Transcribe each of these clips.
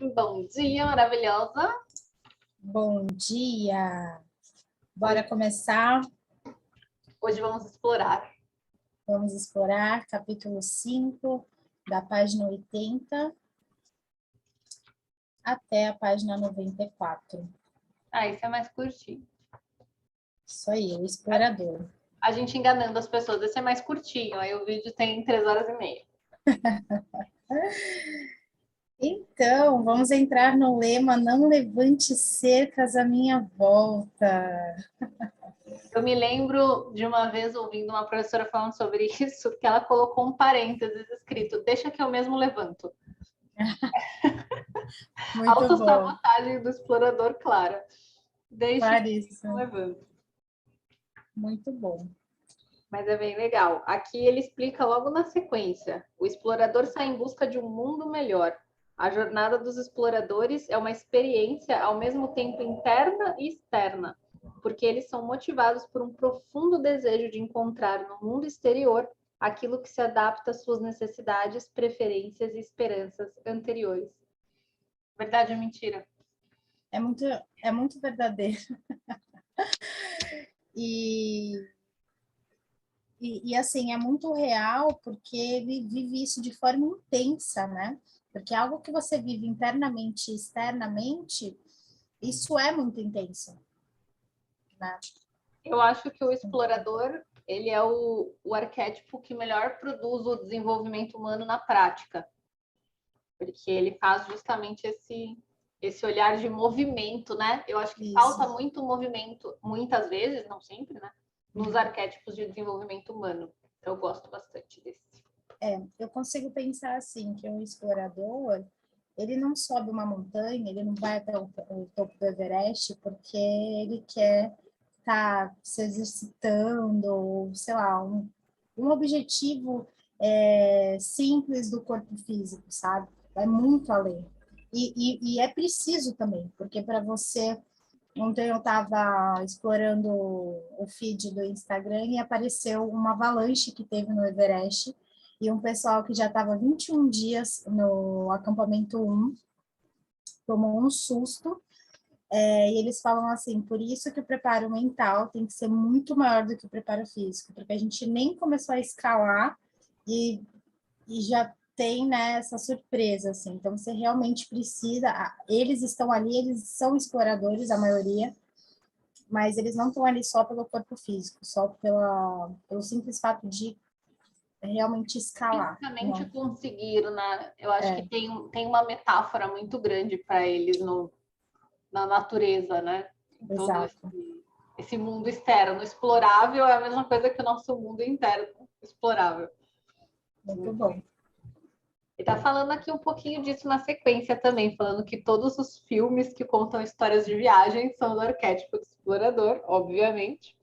Bom dia, maravilhosa. Bom dia! Bora começar? Hoje vamos explorar. Vamos explorar capítulo 5, da página 80 até a página 94. Isso é mais curtinho. Isso aí, o explorador. A gente enganando as pessoas, esse é mais curtinho, aí o vídeo tem 3 horas e meia. Então, vamos entrar no lema Não levante cercas à minha volta. Eu me lembro de uma vez ouvindo uma professora falando sobre isso, que ela colocou um parênteses escrito, deixa que eu mesmo levanto. Muito bom. Autossabotagem do explorador, clara. Deixa que eu Clarissa, levanto. muito bom. Mas é bem legal. Aqui ele explica logo na sequência. O explorador sai em busca de um mundo melhor. A jornada dos exploradores é uma experiência ao mesmo tempo interna e externa, porque eles são motivados por um profundo desejo de encontrar no mundo exterior aquilo que se adapta às suas necessidades, preferências e esperanças anteriores. Verdade ou mentira? É muito verdadeiro. E assim, é muito real porque ele vive isso de forma intensa, né? Porque algo que você vive internamente e externamente, isso é muito intenso, né? Eu acho que o explorador, ele é o arquétipo que melhor produz o desenvolvimento humano na prática, porque ele faz justamente esse olhar de movimento, né? Eu acho que Isso. falta muito movimento, muitas vezes, não sempre, né? Nos arquétipos de desenvolvimento humano. Eu gosto bastante desse. Eu consigo pensar assim, que um explorador, ele não sobe uma montanha, ele não vai até o topo do Everest porque ele quer estar se exercitando, ou, sei lá, um objetivo simples do corpo físico, sabe? Vai muito além. E é preciso também, porque para você. Ontem eu estava explorando o feed do Instagram e apareceu uma avalanche que teve no Everest e um pessoal que já estava 21 dias no acampamento 1 tomou um susto. E eles falam assim, por isso que o preparo mental tem que ser muito maior do que o preparo físico, porque a gente nem começou a escalar e, e já tem, né, essa surpresa, assim. Então, você realmente precisa... Eles estão ali, eles são exploradores, a maioria, mas eles não estão ali só pelo corpo físico, só pelo simples fato de realmente escalar. Fisicamente Não. conseguiram, né? Eu acho que tem uma metáfora muito grande para eles na natureza, né? Em todo Exato. esse mundo externo. Explorável é a mesma coisa que o nosso mundo interno explorável. Muito bom. E tá falando aqui um pouquinho disso na sequência também, falando que todos os filmes que contam histórias de viagem são do arquétipo do explorador, obviamente.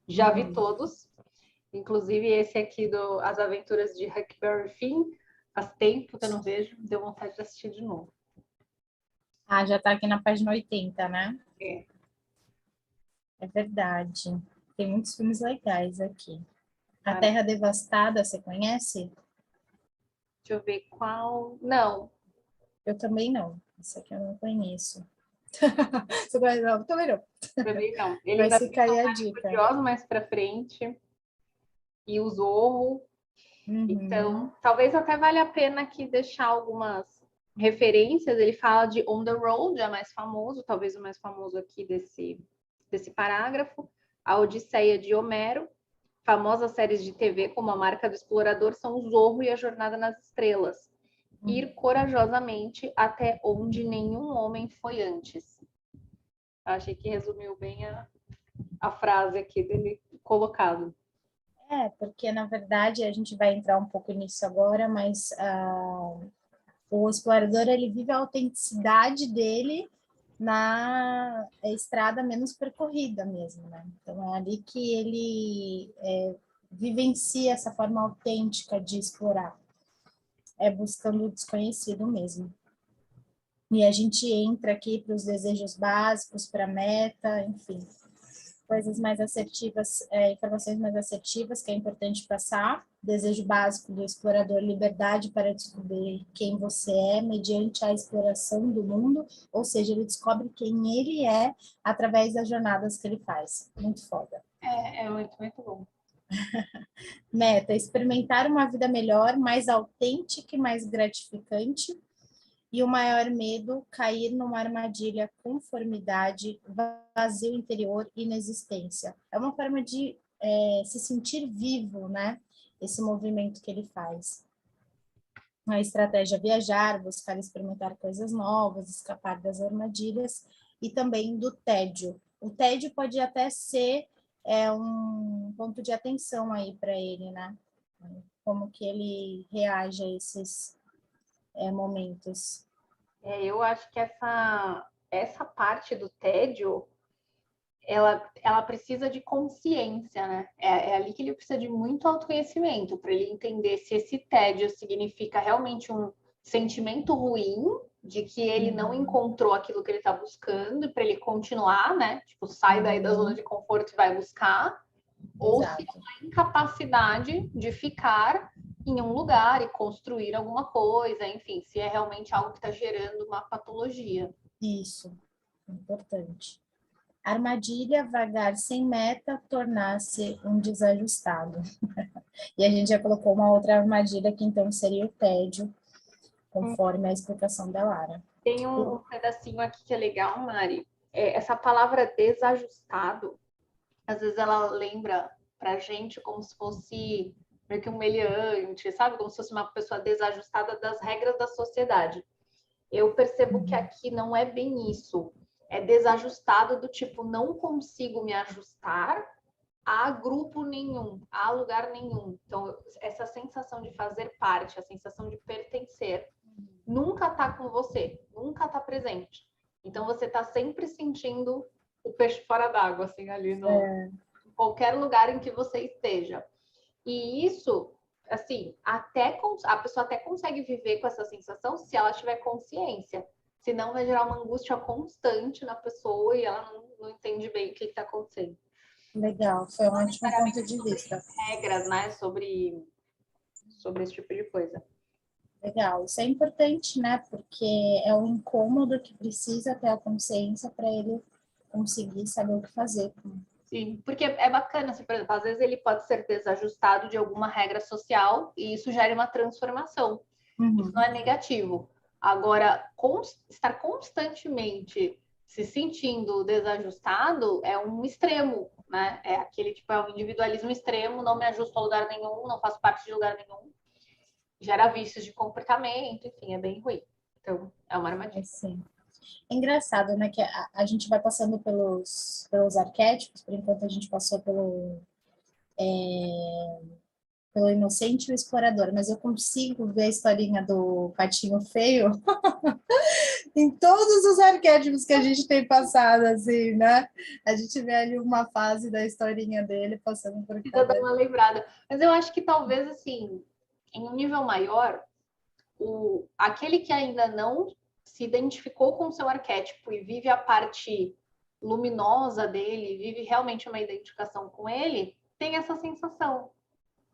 Já vi todos, inclusive esse aqui do As Aventuras de Huckleberry Finn, faz tempo que eu não vejo, deu vontade de assistir de novo. Já está aqui na página 80, né? É. É verdade. Tem muitos filmes legais aqui. A Terra Devastada, você conhece? Deixa eu ver qual. Não. Eu também não. Esse aqui eu não conheço. Você conhece? Não, também não. Também não. Ele Mas ainda fica tem aí a o dica. Curioso mais pra frente e o Zorro. Então, talvez até valha a pena aqui deixar algumas referências. Ele fala de On the Road, é mais famoso, talvez o mais famoso aqui desse parágrafo. A Odisseia de Homero, famosas séries de TV como A Marca do Explorador são o Zorro e A Jornada nas Estrelas. Ir corajosamente até onde nenhum homem foi antes. Achei que resumiu bem a frase aqui dele colocado. Porque na verdade a gente vai entrar um pouco nisso agora, mas o explorador ele vive a autenticidade dele na estrada menos percorrida mesmo, né? Então é ali que ele vivencia essa forma autêntica de explorar, buscando o desconhecido mesmo. E a gente entra aqui para os desejos básicos, para a meta, enfim. coisas mais assertivas, informações mais assertivas que é importante passar. Desejo básico do explorador, liberdade para descobrir quem você é mediante a exploração do mundo, ou seja, ele descobre quem ele é através das jornadas que ele faz. Muito foda. É muito, muito bom. Meta, experimentar uma vida melhor, mais autêntica e mais gratificante. E o maior medo, cair numa armadilha, conformidade, vazio interior, inexistência. É uma forma de se sentir vivo, né? Esse movimento que ele faz. A estratégia viajar, buscar experimentar coisas novas, escapar das armadilhas e também do tédio. O tédio pode até ser um ponto de atenção aí para ele, né? Como que ele reage a esses momentos. Eu acho que essa parte do tédio, ela precisa de consciência, né? É ali que ele precisa de muito autoconhecimento para ele entender se esse tédio significa realmente um sentimento ruim de que ele não encontrou aquilo que ele está buscando, para ele continuar, né? Tipo, sai daí da zona de conforto e vai buscar, ou se é uma incapacidade de ficar em um lugar e construir alguma coisa, enfim, se é realmente algo que está gerando uma patologia. Isso, importante. Armadilha, vagar sem meta, tornar-se um desajustado. E a gente já colocou uma outra armadilha que então seria o tédio, conforme a explicação da Lara. Tem um pedacinho aqui que é legal, Mari. Essa palavra desajustado, às vezes ela lembra pra gente como se fosse meio que um meliante, sabe? Como se fosse uma pessoa desajustada das regras da sociedade. Eu percebo que aqui não é bem isso. É desajustado do tipo, não consigo me ajustar a grupo nenhum, a lugar nenhum. Então, essa sensação de fazer parte, a sensação de pertencer, nunca tá com você, nunca tá presente. Então, você tá sempre sentindo o peixe fora d'água, assim, ali em qualquer lugar em que você esteja. E isso, assim, a pessoa até consegue viver com essa sensação se ela tiver consciência. Senão vai gerar uma angústia constante na pessoa e ela não entende bem o que está acontecendo. Legal, foi um ótimo ponto de vista. Regras, né, sobre esse tipo de coisa. Legal, isso é importante, né? Porque é um incômodo que precisa ter a consciência para ele conseguir saber o que fazer. Sim, porque é bacana, assim, por exemplo, às vezes ele pode ser desajustado de alguma regra social e isso gera uma transformação. Isso não é negativo. Agora, estar constantemente se sentindo desajustado é um extremo, né? É aquele tipo, é um individualismo extremo, não me ajusto a lugar nenhum, não faço parte de lugar nenhum. Gera vícios de comportamento, enfim, é bem ruim. Então, é uma armadilha. Sim. É engraçado, né, que a gente vai passando pelos arquétipos, por enquanto a gente passou pelo inocente e o explorador, mas eu consigo ver a historinha do patinho feio em todos os arquétipos que a gente tem passado, assim, né? A gente vê ali uma fase da historinha dele passando por Precisa dar uma lembrada. Mas eu acho que talvez, assim, em um nível maior, aquele que ainda não se identificou com o seu arquétipo e vive a parte luminosa dele, vive realmente uma identificação com ele, tem essa sensação,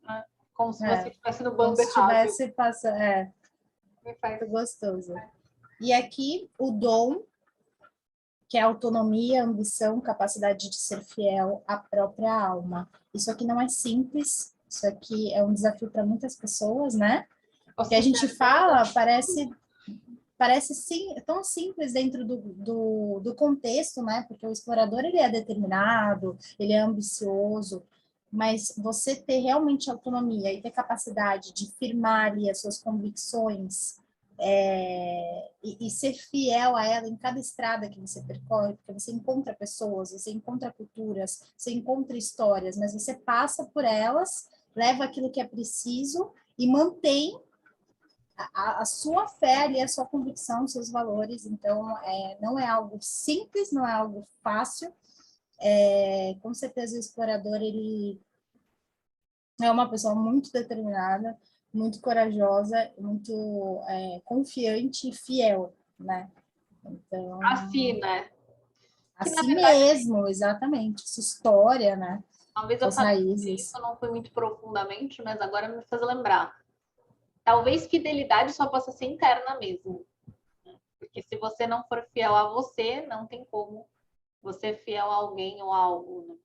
né? Como se você estivesse no bando errado. Como se estivesse passando, muito gostoso. E aqui, o dom, que é autonomia, ambição, capacidade de ser fiel à própria alma. Isso aqui não é simples, isso aqui é um desafio para muitas pessoas, né? O que a gente fala parece sim, tão simples dentro do contexto, né? Porque o explorador, ele é determinado, ele é ambicioso, mas você ter realmente autonomia e ter capacidade de firmar ali as suas convicções e ser fiel a ela em cada estrada que você percorre, porque você encontra pessoas, você encontra culturas, você encontra histórias, mas você passa por elas, leva aquilo que é preciso e mantém a sua fé ali, a sua convicção, os seus valores. Então, não é algo simples, não é algo fácil. Com certeza o explorador, ele é uma pessoa muito determinada, muito corajosa, muito confiante e fiel, né? Então, assim, né? Que, na Assim verdade, mesmo, exatamente. Essa história, né? talvez eu As falei raízes. isso, não fui muito profundamente, mas agora me faz lembrar. Talvez fidelidade só possa ser interna mesmo. Porque se você não for fiel a você, não tem como você ser fiel a alguém ou a algo, né?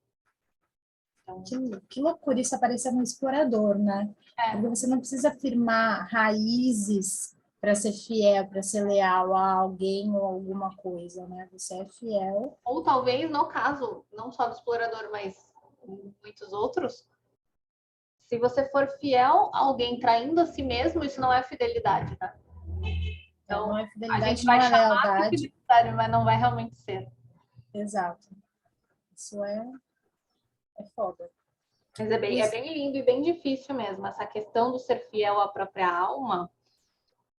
Então, Que loucura isso aparecer no explorador, né? é. Porque você não precisa firmar raízes para ser fiel, para ser leal a alguém ou alguma coisa, né? Você é fiel. Ou talvez, no caso, não só do explorador, mas muitos outros, se você for fiel a alguém traindo a si mesmo, isso não é fidelidade, tá? Não Então, é a gente fidelidade, vai não é chamar de lealdade. fidelidade, mas não vai realmente ser. Exato. Isso é foda. Mas O é bem lindo e bem difícil mesmo. Essa questão do ser fiel à própria alma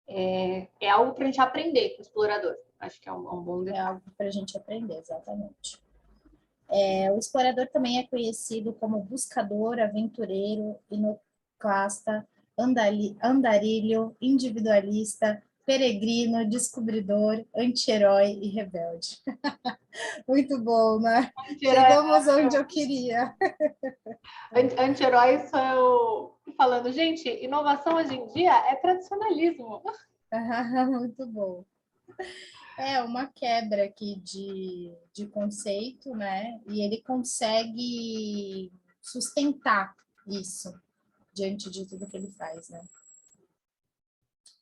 é algo para a gente aprender com o explorador. Acho que é um bom é detalhe. algo para a gente aprender, exatamente. O explorador também é conhecido como buscador, aventureiro, iconoclasta, andarilho, individualista, peregrino, descobridor, anti-herói e rebelde. Muito bom, né? Anti-herói, Chegamos onde eu queria. anti-herói sou eu falando, gente, inovação hoje em dia é tradicionalismo. Muito bom. É uma quebra aqui de conceito, né? E ele consegue sustentar isso diante de tudo que ele faz, né?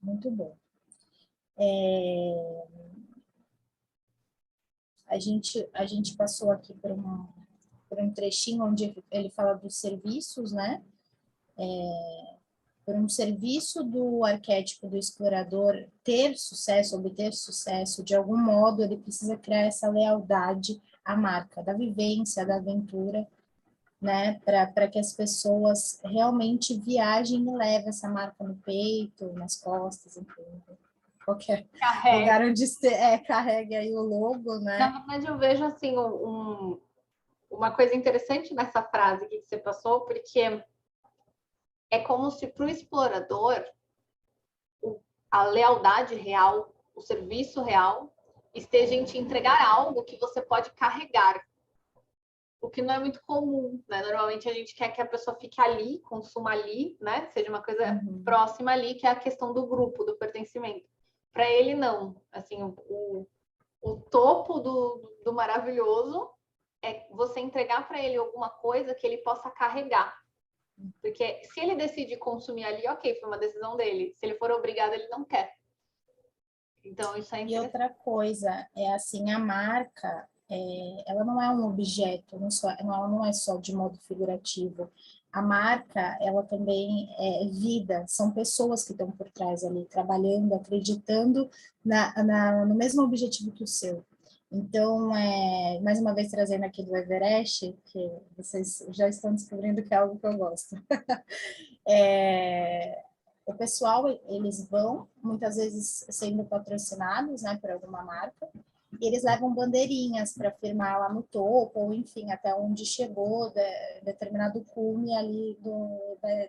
Muito bom. A gente passou aqui por um trechinho onde ele fala dos serviços, né? Por um serviço do arquétipo do explorador ter sucesso, obter sucesso, de algum modo ele precisa criar essa lealdade à marca, da vivência, da aventura, né? Para que as pessoas realmente viajem e levem essa marca no peito, nas costas, enfim. Qualquer Carrega. lugar onde carregue aí o logo, Na né? verdade, eu vejo assim uma coisa interessante nessa frase que você passou, porque é como se para o explorador a lealdade real, o serviço real, esteja em te entregar algo que você pode carregar. O que não é muito comum, né? Normalmente a gente quer que a pessoa fique ali, consuma ali, né? Seja uma coisa Uhum. próxima ali, que é a questão do grupo, do pertencimento. Para ele, não. Assim, o topo do maravilhoso é você entregar para ele alguma coisa que ele possa carregar. Porque se ele decide consumir ali, ok, foi uma decisão dele. Se ele for obrigado, ele não quer. Então, isso é E interessante. outra coisa, é assim, a marca, ela não é um objeto, ela não é só de modo figurativo. A marca, ela também é vida, são pessoas que estão por trás ali, trabalhando, acreditando no mesmo objetivo que o seu. Então, mais uma vez trazendo aqui do Everest, que vocês já estão descobrindo que é algo que eu gosto. O pessoal, eles vão, muitas vezes sendo patrocinados, né, por alguma marca, e eles levam bandeirinhas para firmar lá no topo, ou enfim, até onde chegou determinado cume ali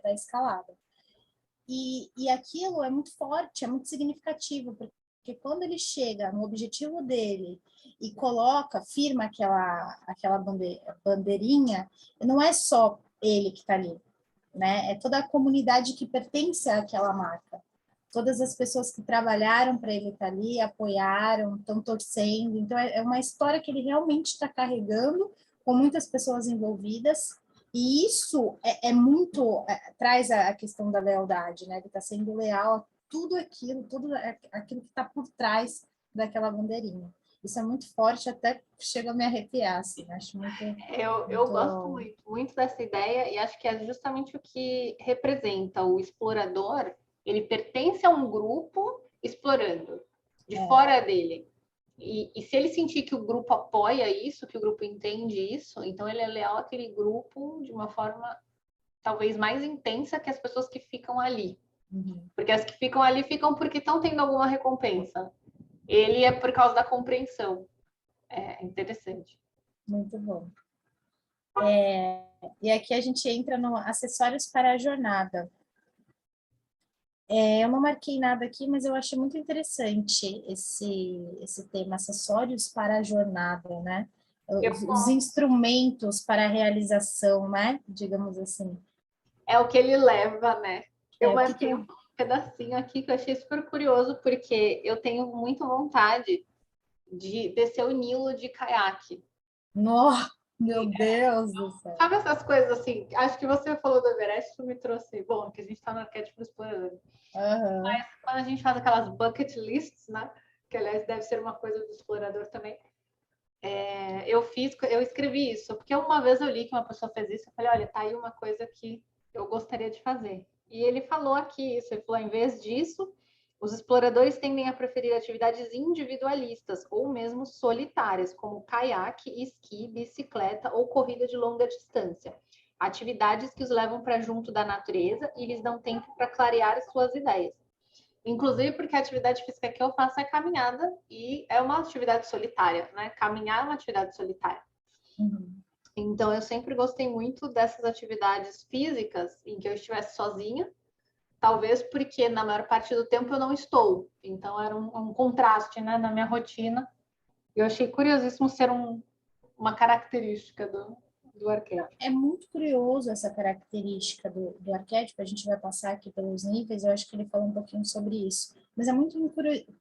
da escalada. E aquilo é muito forte, é muito significativo, porque quando ele chega no objetivo dele e coloca, firma aquela bandeirinha, não é só ele que está ali, né? É toda a comunidade que pertence àquela marca. Todas as pessoas que trabalharam para ele estar ali, apoiaram, estão torcendo. Então, é uma história que ele realmente está carregando, com muitas pessoas envolvidas. E isso traz a questão da lealdade, né? Ele está sendo leal a tudo aquilo que está por trás daquela bandeirinha. Isso é muito forte, até chega a me arrepiar, assim. Acho Eu gosto muito. muito, muito dessa ideia e acho que é justamente o que representa o explorador. Ele pertence a um grupo explorando, de fora dele. E se ele sentir que o grupo apoia isso, que o grupo entende isso, então ele é leal àquele grupo de uma forma talvez mais intensa que as pessoas que ficam ali. Uhum. Porque as que ficam ali ficam porque estão tendo alguma recompensa. Ele é por causa da compreensão. É interessante. Muito bom. E aqui a gente entra no acessórios para a jornada. Eu não marquei nada aqui, mas eu achei muito interessante esse tema, acessórios para a jornada, né? os instrumentos para a realização, né? Digamos assim. É o que ele leva, né? Eu marquei que um pedacinho aqui que eu achei super curioso, porque eu tenho muita vontade de descer o Nilo de caiaque. Nossa, meu Deus do céu. Sabe essas coisas assim? Acho que você falou do Everest, tu me trouxe. Bom, que a gente tá no arquétipo explorador. Mas quando a gente faz aquelas bucket lists, né? Que aliás deve ser uma coisa do explorador também. Eu escrevi isso, porque uma vez eu li que uma pessoa fez isso, eu falei, olha, tá aí uma coisa que eu gostaria de fazer. E ele falou aqui isso, ele falou, em vez disso, os exploradores tendem a preferir atividades individualistas ou mesmo solitárias, como caiaque, esqui, bicicleta ou corrida de longa distância. Atividades que os levam para junto da natureza e lhes dão tempo para clarear suas ideias. Inclusive porque a atividade física que eu faço é caminhada e é uma atividade solitária, né? Caminhar é uma atividade solitária. Uhum. Então eu sempre gostei muito dessas atividades físicas em que eu estivesse sozinha, talvez porque na maior parte do tempo eu não estou. Então era um contraste, né, na minha rotina. Eu achei curiosíssimo ser uma característica do arquétipo. É muito curioso essa característica do arquétipo, a gente vai passar aqui pelos níveis, eu acho que ele fala um pouquinho sobre isso. Mas é muito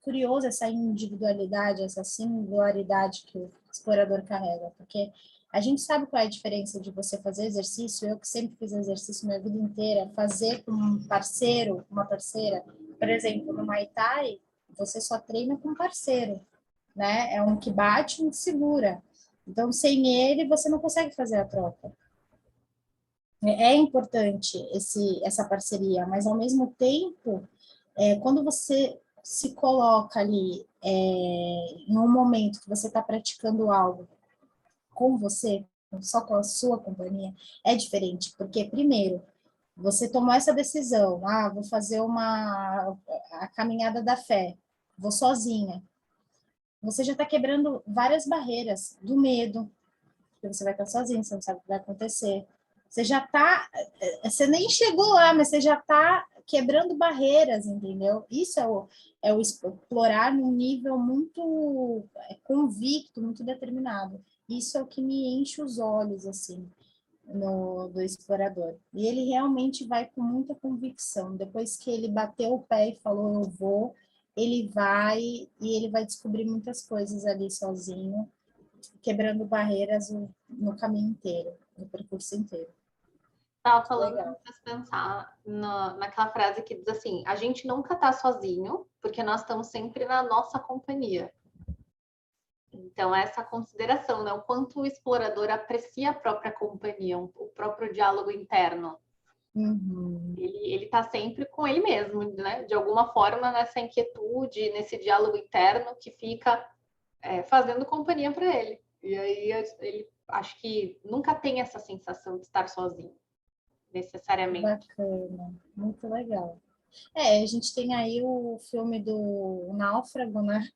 curioso essa individualidade, essa singularidade que o explorador carrega, porque a gente sabe qual é a diferença de você fazer exercício, eu que sempre fiz exercício minha vida inteira, fazer com um parceiro, uma parceira, por exemplo, no Muay Thai, você só treina com parceiro, né? É um que bate, um que segura. Então, sem ele, você não consegue fazer a troca. É importante essa parceria, mas, ao mesmo tempo, quando você se coloca ali em um momento que você está praticando algo com você, só com a sua companhia, é diferente, porque, primeiro, você tomou essa decisão, vou fazer a caminhada da fé, vou sozinha. Você já está quebrando várias barreiras do medo, porque você vai estar sozinho, você não sabe o que vai acontecer. Você já está, você nem chegou lá, mas você já está quebrando barreiras, entendeu? Isso é o explorar num nível muito convicto, muito determinado. Isso é o que me enche os olhos, assim, do explorador. E ele realmente vai com muita convicção. Depois que ele bateu o pé e falou, eu vou, ele vai e ele vai descobrir muitas coisas ali sozinho, quebrando barreiras no caminho inteiro, no percurso inteiro. Estava falando que Legal. me fez pensar naquela frase que diz assim: a gente nunca está sozinho, porque nós estamos sempre na nossa companhia. Então, essa consideração, né? O quanto o explorador aprecia a própria companhia, o próprio diálogo interno. Uhum. Ele está sempre com ele mesmo, né? De alguma forma, nessa inquietude, nesse diálogo interno que fica fazendo companhia para ele. E aí ele acho que nunca tem essa sensação de estar sozinho, necessariamente. Bacana, muito legal. A gente tem aí o filme do Náufrago, né?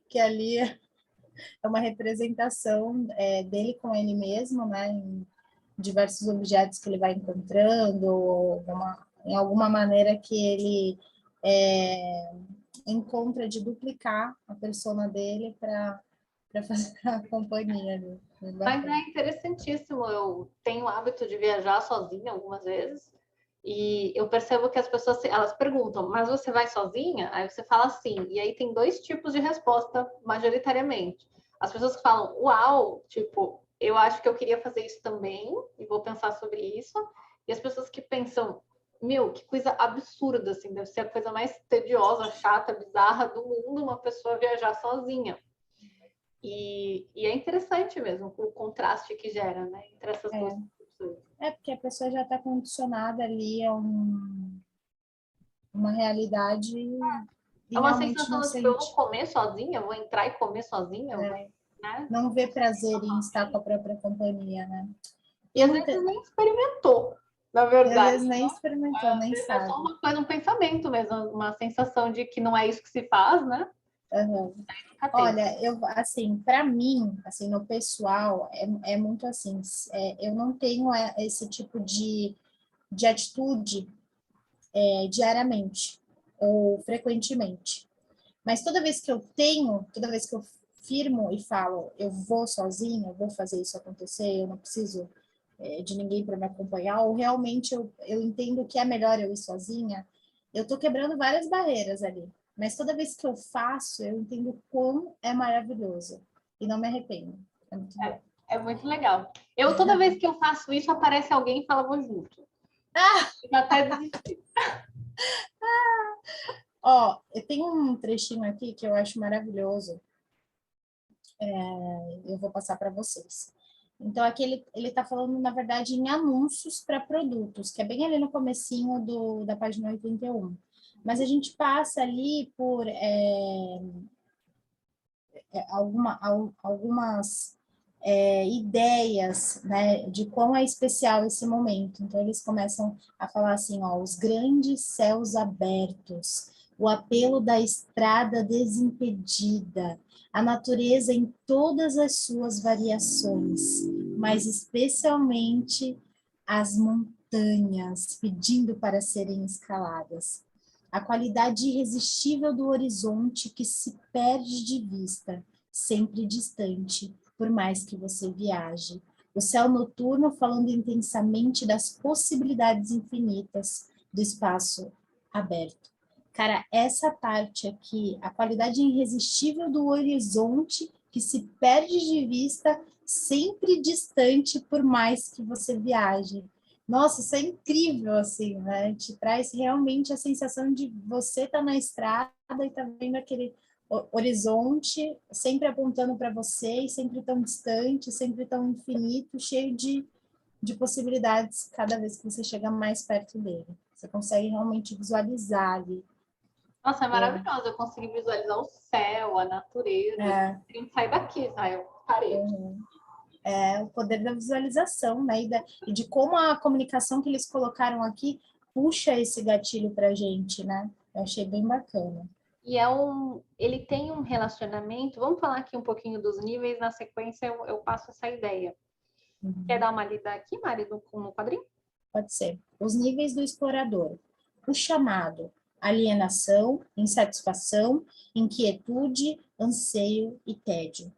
Que ali é uma representação dele com ele mesmo, né? Em diversos objetos que ele vai encontrando, em alguma maneira que ele encontra de duplicar a persona dele para fazer a companhia ali. Mas é interessantíssimo. Eu tenho o hábito de viajar sozinha algumas vezes e eu percebo que as pessoas elas perguntam, mas você vai sozinha? Aí você fala sim. E aí tem dois tipos de resposta, majoritariamente. As pessoas que falam, uau, tipo, eu acho que eu queria fazer isso também e vou pensar sobre isso. E as pessoas que pensam, meu, que coisa absurda, assim, deve ser a coisa mais tediosa, chata, bizarra do mundo uma pessoa viajar sozinha. E é interessante mesmo o contraste que gera, né, entre essas duas pessoas. Porque a pessoa já está condicionada ali a uma realidade É e uma realmente sensação não de, tipo, eu vou sente, comer sozinha, eu vou entrar e comer sozinha, eu vou, né? não vê prazer em estar com a própria companhia, né? E Tem às muita, vezes nem experimentou, na e às verdade. vezes nem experimentou, Às nem vezes é só sabe. uma coisa, um pensamento mesmo, uma sensação de que não é isso que se faz, né? Uhum. Nunca tem. Olha, eu assim, para mim, assim, no pessoal, é muito assim, eu não tenho esse tipo de atitude diariamente ou frequentemente. Mas toda vez que eu tenho, toda vez que eu firmo e falo, eu vou sozinho, eu vou fazer isso acontecer, eu não preciso de ninguém para me acompanhar, ou realmente eu entendo que é melhor eu ir sozinha, eu estou quebrando várias barreiras ali. Mas toda vez que eu faço, eu entendo quão é maravilhoso. E não me arrependo. É muito bom. É muito legal. Toda vez que eu faço isso, aparece alguém e fala, vou junto. Eu até desisti. Ó, eu tenho um trechinho aqui que eu acho maravilhoso. Eu vou passar para vocês. Então, aqui ele está falando, na verdade, em anúncios para produtos, que é bem ali no comecinho da página 81. Mas a gente passa ali por algumas ideias, né, de quão é especial esse momento. Então, eles começam a falar assim, ó, os grandes céus abertos, o apelo da estrada desimpedida, a natureza em todas as suas variações, mas especialmente as montanhas pedindo para serem escaladas. A qualidade irresistível do horizonte que se perde de vista, sempre distante, por mais que você viaje. O céu noturno falando intensamente das possibilidades infinitas do espaço aberto. Cara, essa parte aqui, a qualidade irresistível do horizonte que se perde de vista, sempre distante, por mais que você viaje. Nossa, isso é incrível, assim, né? Te traz realmente a sensação de você estar na estrada e tá vendo aquele horizonte sempre apontando para você e sempre tão distante, sempre tão infinito, cheio de possibilidades cada vez que você chega mais perto dele. Você consegue realmente visualizar ali. Nossa, é maravilhoso. Eu consegui visualizar o céu, a natureza. É, Eu sair daqui, tá? Eu parei. o poder da visualização, né? E de como a comunicação que eles colocaram aqui puxa esse gatilho para a gente, né? Eu achei bem bacana. E ele tem um relacionamento. Vamos falar aqui um pouquinho dos níveis. Na sequência, eu passo essa ideia. Quer Uhum. dar uma lida aqui, Mari, no quadrinho? Pode ser. Os níveis do explorador. O chamado, alienação, insatisfação, inquietude, anseio e tédio.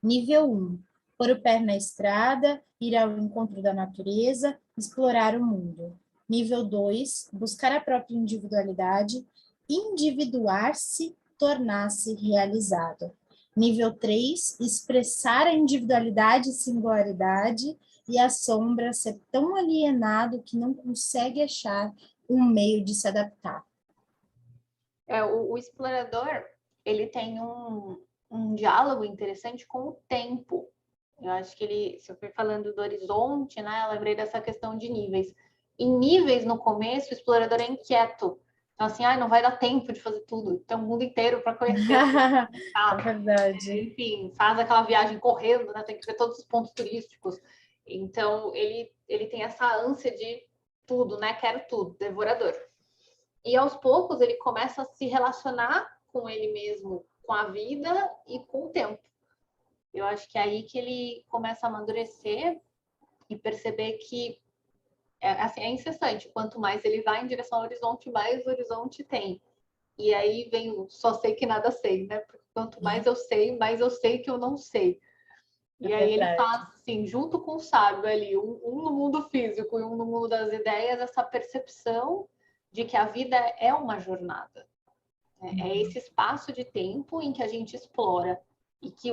Nível 1. Pôr o pé na estrada, ir ao encontro da natureza, explorar o mundo. Nível 2. Buscar a própria individualidade, individuar-se, tornar-se realizado. Nível 3. Expressar a individualidade e singularidade, e a sombra ser tão alienado que não consegue achar um meio de se adaptar. O explorador, ele tem um diálogo interessante com o tempo. Eu acho que se eu for falando do horizonte, né, eu lembrei dessa questão de níveis. Em níveis, no começo, o explorador é inquieto. Então, assim, não vai dar tempo de fazer tudo. Tem um mundo inteiro para conhecer. É verdade. Enfim, faz aquela viagem correndo, né? Tem que ver todos os pontos turísticos. Então, ele tem essa ânsia de tudo, né? Quero tudo, devorador. E aos poucos ele começa a se relacionar com ele mesmo, com a vida e com o tempo. Eu acho que é aí que ele começa a amadurecer e perceber que assim, é incessante. Quanto mais ele vai em direção ao horizonte, mais horizonte tem. E aí vem o só sei que nada sei, né? Porque quanto mais eu sei que eu não sei. É E aí ele verdade. faz, assim, junto com o sábio ali, um no mundo físico e um no mundo das ideias, essa percepção de que a vida é uma jornada. É esse espaço de tempo em que a gente explora e que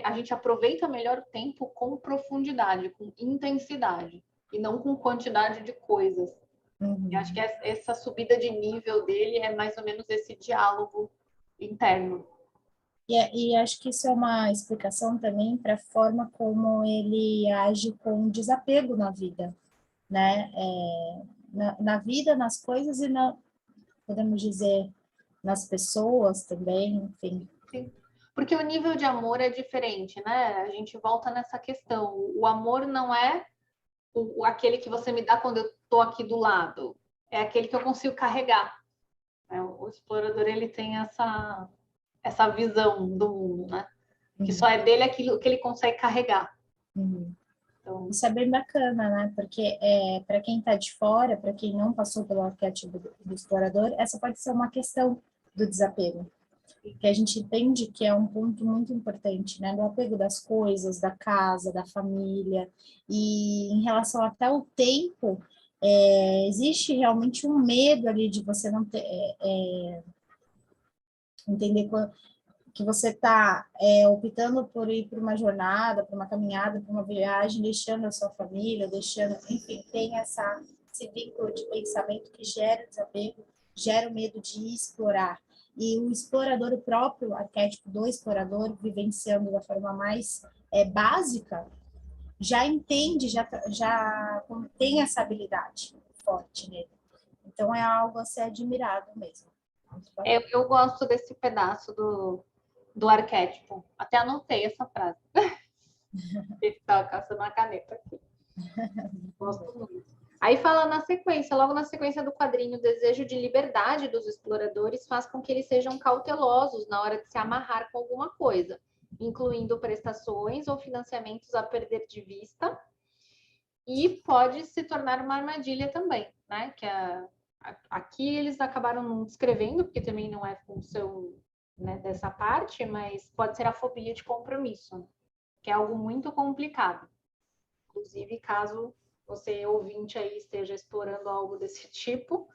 a gente aproveita melhor o tempo com profundidade, com intensidade, e não com quantidade de coisas. Eu acho que Uhum. essa subida de nível dele é mais ou menos esse diálogo interno. E acho que isso é uma explicação também para a forma como ele age com desapego na vida, né? Na vida, nas coisas e, podemos dizer, nas pessoas também, enfim. Sim. Porque o nível de amor é diferente, né? A gente volta nessa questão. O amor não é aquele que você me dá quando eu estou aqui do lado. É aquele que eu consigo carregar. O explorador, ele tem essa visão do mundo, né? Que só Uhum. é dele aquilo que ele consegue carregar. Uhum. Então, Isso é bem bacana, né? Porque para quem está de fora, para quem não passou pelo arquétipo do explorador, essa pode ser uma questão do desapego. que a gente entende que é um ponto muito importante, né? Do apego das coisas, da casa, da família, e em relação até ao tempo, existe realmente um medo ali de você não ter, entender que você está optando por ir para uma jornada, para uma caminhada, para uma viagem, deixando a sua família, deixando, enfim, tem esse vínculo de pensamento que gera desapego, gera o medo de explorar. E o explorador, o próprio arquétipo do explorador, vivenciando da forma mais básica, já entende, já tem essa habilidade forte nele. Então, é algo a ser admirado mesmo. Eu gosto desse pedaço do arquétipo. Até anotei essa frase. Estava caçando uma caneta aqui. Gosto muito. Aí fala na sequência, logo na sequência do quadrinho, o desejo de liberdade dos exploradores faz com que eles sejam cautelosos na hora de se amarrar com alguma coisa, incluindo prestações ou financiamentos a perder de vista, e pode se tornar uma armadilha também, né? Que aqui eles acabaram não descrevendo, porque também não é função, né, dessa parte, mas pode ser a fobia de compromisso, que é algo muito complicado. Inclusive, caso você, ouvinte, aí esteja explorando algo desse tipo,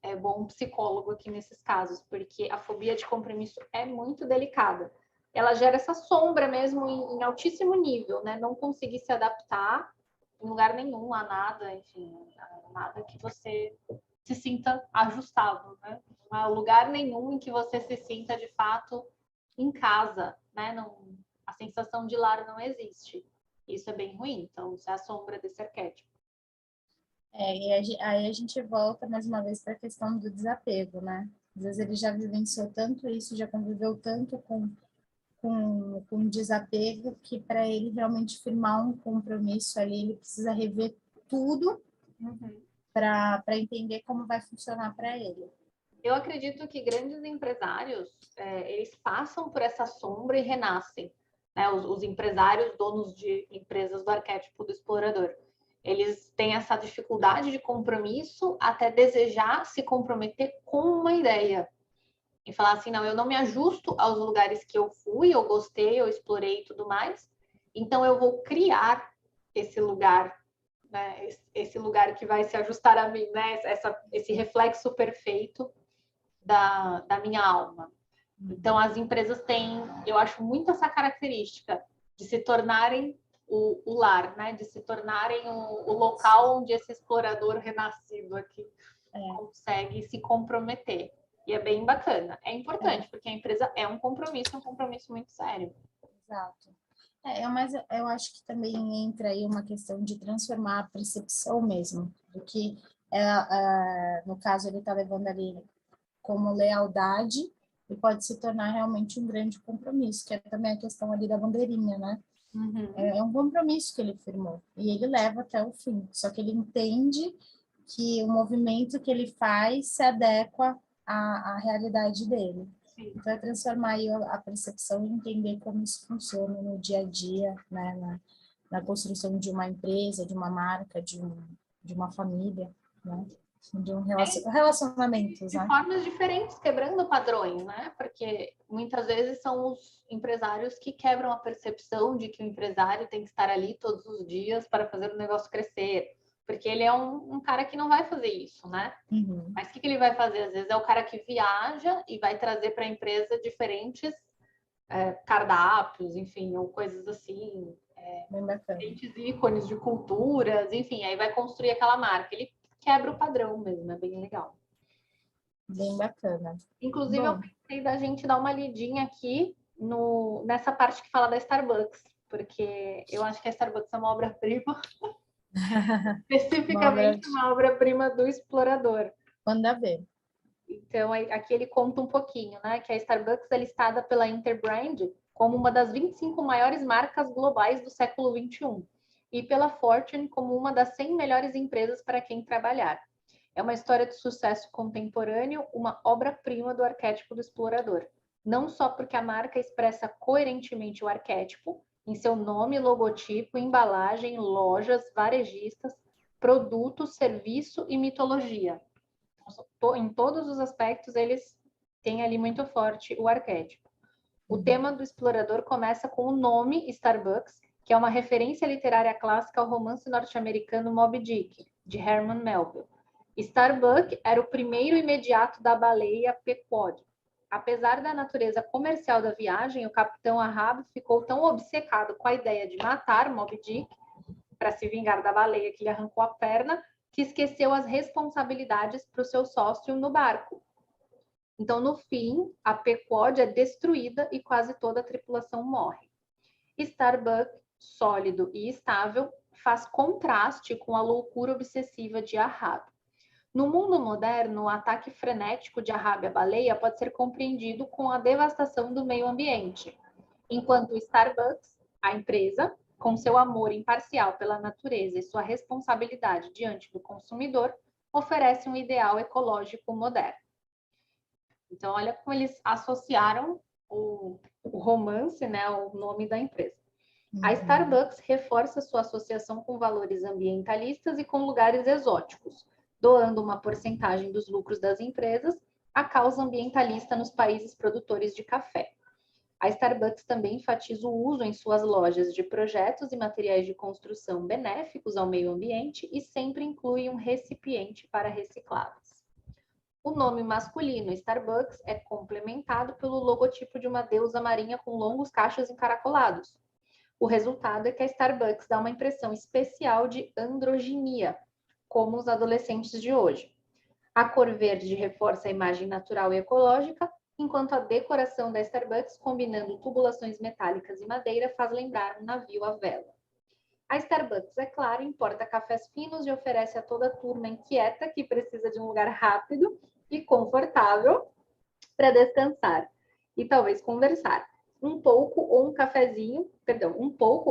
é bom um psicólogo aqui nesses casos, porque a fobia de compromisso é muito delicada. Ela gera essa sombra mesmo em altíssimo nível, né? Não conseguir se adaptar em lugar nenhum, a nada, enfim, a nada que você se sinta ajustável, né? Não há lugar nenhum em que você se sinta de fato em casa, né? Não, a sensação de lar não existe. Isso é bem ruim, então isso é a sombra desse arquétipo. Aí a gente volta mais uma vez para a questão do desapego, né? Às vezes ele já vivenciou tanto isso, já conviveu tanto com desapego, que para ele realmente firmar um compromisso ali, ele precisa rever tudo para entender como vai funcionar para ele. Eu acredito que grandes empresários, eles passam por essa sombra e renascem, né? Os empresários, donos de empresas do arquétipo do explorador. Eles têm essa dificuldade de compromisso até desejar se comprometer com uma ideia. E falar assim, não, eu não me ajusto aos lugares que eu fui, eu gostei, eu explorei e tudo mais, então eu vou criar esse lugar, né? Esse lugar que vai se ajustar a mim, né? Esse reflexo perfeito da minha alma. Então, as empresas têm, eu acho, muito essa característica de se tornarem o lar, né? De se tornarem o local onde esse explorador renascido aqui consegue se comprometer. E é bem bacana. É importante, porque a empresa é um compromisso muito sério. Exato. Mas eu acho que também entra aí uma questão de transformar a percepção mesmo, do que, no caso, ele está levando ali como lealdade, e pode se tornar realmente um grande compromisso, que é também a questão ali da bandeirinha, né? É um compromisso que ele firmou, e ele leva até o fim, só que ele entende que o movimento que ele faz se adequa à realidade dele. Sim. Então, é transformar aí a percepção e entender como isso funciona no dia a dia, né? Na construção de uma empresa, de uma marca, de uma família, né? De relacionamentos, de né? formas diferentes, quebrando padrões, né? Porque muitas vezes são os empresários que quebram a percepção de que o empresário tem que estar ali todos os dias para fazer o negócio crescer. Porque ele é um cara que não vai fazer isso, né? Mas o que ele vai fazer? Às vezes é o cara que viaja e vai trazer para a empresa diferentes cardápios, enfim, ou coisas assim, diferentes ícones de culturas, enfim, aí vai construir aquela marca. Ele quebra o padrão mesmo, é bem legal. Bem bacana. Inclusive, eu pensei da gente dar uma lidinha aqui nessa parte que fala da Starbucks, porque eu acho que a Starbucks é uma obra-prima, especificamente uma obra-prima do explorador. Manda ver. Então, aqui ele conta um pouquinho, né? Que a Starbucks é listada pela Interbrand como uma das 25 maiores marcas globais do século XXI e pela Fortune como uma das 100 melhores empresas para quem trabalhar. É uma história de sucesso contemporâneo, uma obra-prima do arquétipo do explorador. Não só porque a marca expressa coerentemente o arquétipo em seu nome, logotipo, embalagem, lojas, varejistas, produto, serviço e mitologia. Em todos os aspectos, eles tem ali muito forte o arquétipo. O tema do explorador começa com o nome Starbucks, que é uma referência literária clássica ao romance norte-americano Moby Dick, de Herman Melville. Starbuck era o primeiro imediato da baleia Pequod. Apesar da natureza comercial da viagem, o capitão Ahab ficou tão obcecado com a ideia de matar Moby Dick para se vingar da baleia que lhe arrancou a perna, que esqueceu as responsabilidades para o seu sócio no barco. Então, no fim, a Pequod é destruída e quase toda a tripulação morre. Starbuck, sólido e estável, faz contraste com a loucura obsessiva de Ahab. No mundo moderno, o ataque frenético de Ahab à baleia pode ser compreendido com a devastação do meio ambiente, enquanto Starbucks, a empresa, com seu amor imparcial pela natureza e sua responsabilidade diante do consumidor, oferece um ideal ecológico moderno. Então, olha como eles associaram o romance, né, ao nome da empresa. A Starbucks reforça sua associação com valores ambientalistas e com lugares exóticos, doando uma porcentagem dos lucros das empresas à causa ambientalista nos países produtores de café. A Starbucks também enfatiza o uso em suas lojas de projetos e materiais de construção benéficos ao meio ambiente e sempre inclui um recipiente para recicláveis. O nome masculino Starbucks é complementado pelo logotipo de uma deusa marinha com longos cachos encaracolados. O resultado é que a Starbucks dá uma impressão especial de androginia, como os adolescentes de hoje. A cor verde reforça a imagem natural e ecológica, enquanto a decoração da Starbucks, combinando tubulações metálicas e madeira, faz lembrar um navio à vela. A Starbucks, é claro, importa cafés finos e oferece a toda a turma inquieta que precisa de um lugar rápido e confortável para descansar e talvez conversar. Um pouco ou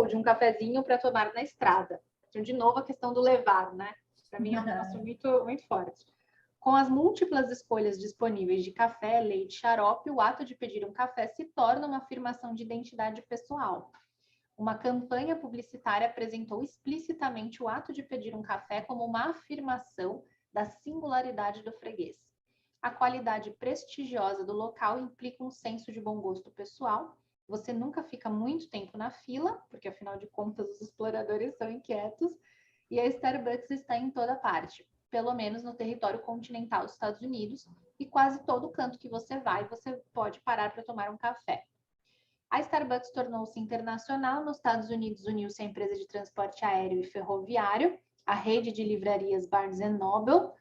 de um cafezinho para tomar na estrada. Então, de novo, a questão do levar, né? Para mim é um negócio muito, muito forte. Com as múltiplas escolhas disponíveis de café, leite, xarope, o ato de pedir um café se torna uma afirmação de identidade pessoal. Uma campanha publicitária apresentou explicitamente o ato de pedir um café como uma afirmação da singularidade do freguês. A qualidade prestigiosa do local implica um senso de bom gosto pessoal. Você nunca fica muito tempo na fila, porque afinal de contas os exploradores são inquietos, e a Starbucks está em toda parte, pelo menos no território continental dos Estados Unidos, e quase todo canto que você vai, você pode parar para tomar um café. A Starbucks tornou-se internacional. Nos Estados Unidos, uniu-se à empresa de transporte aéreo e ferroviário, a rede de livrarias Barnes & Noble,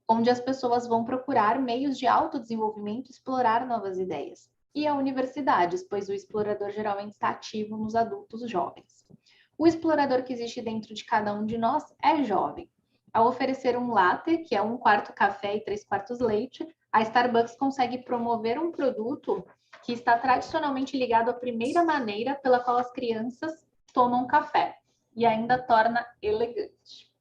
onde as pessoas vão procurar meios de autodesenvolvimento e explorar novas ideias. E a universidades, pois o explorador geralmente está ativo nos adultos jovens. O explorador que existe dentro de cada um de nós é jovem. Ao oferecer um latte, que é 1/4 café e 3/4 leite, a Starbucks consegue promover um produto que está tradicionalmente ligado à primeira maneira pela qual as crianças tomam café e ainda torna elegante.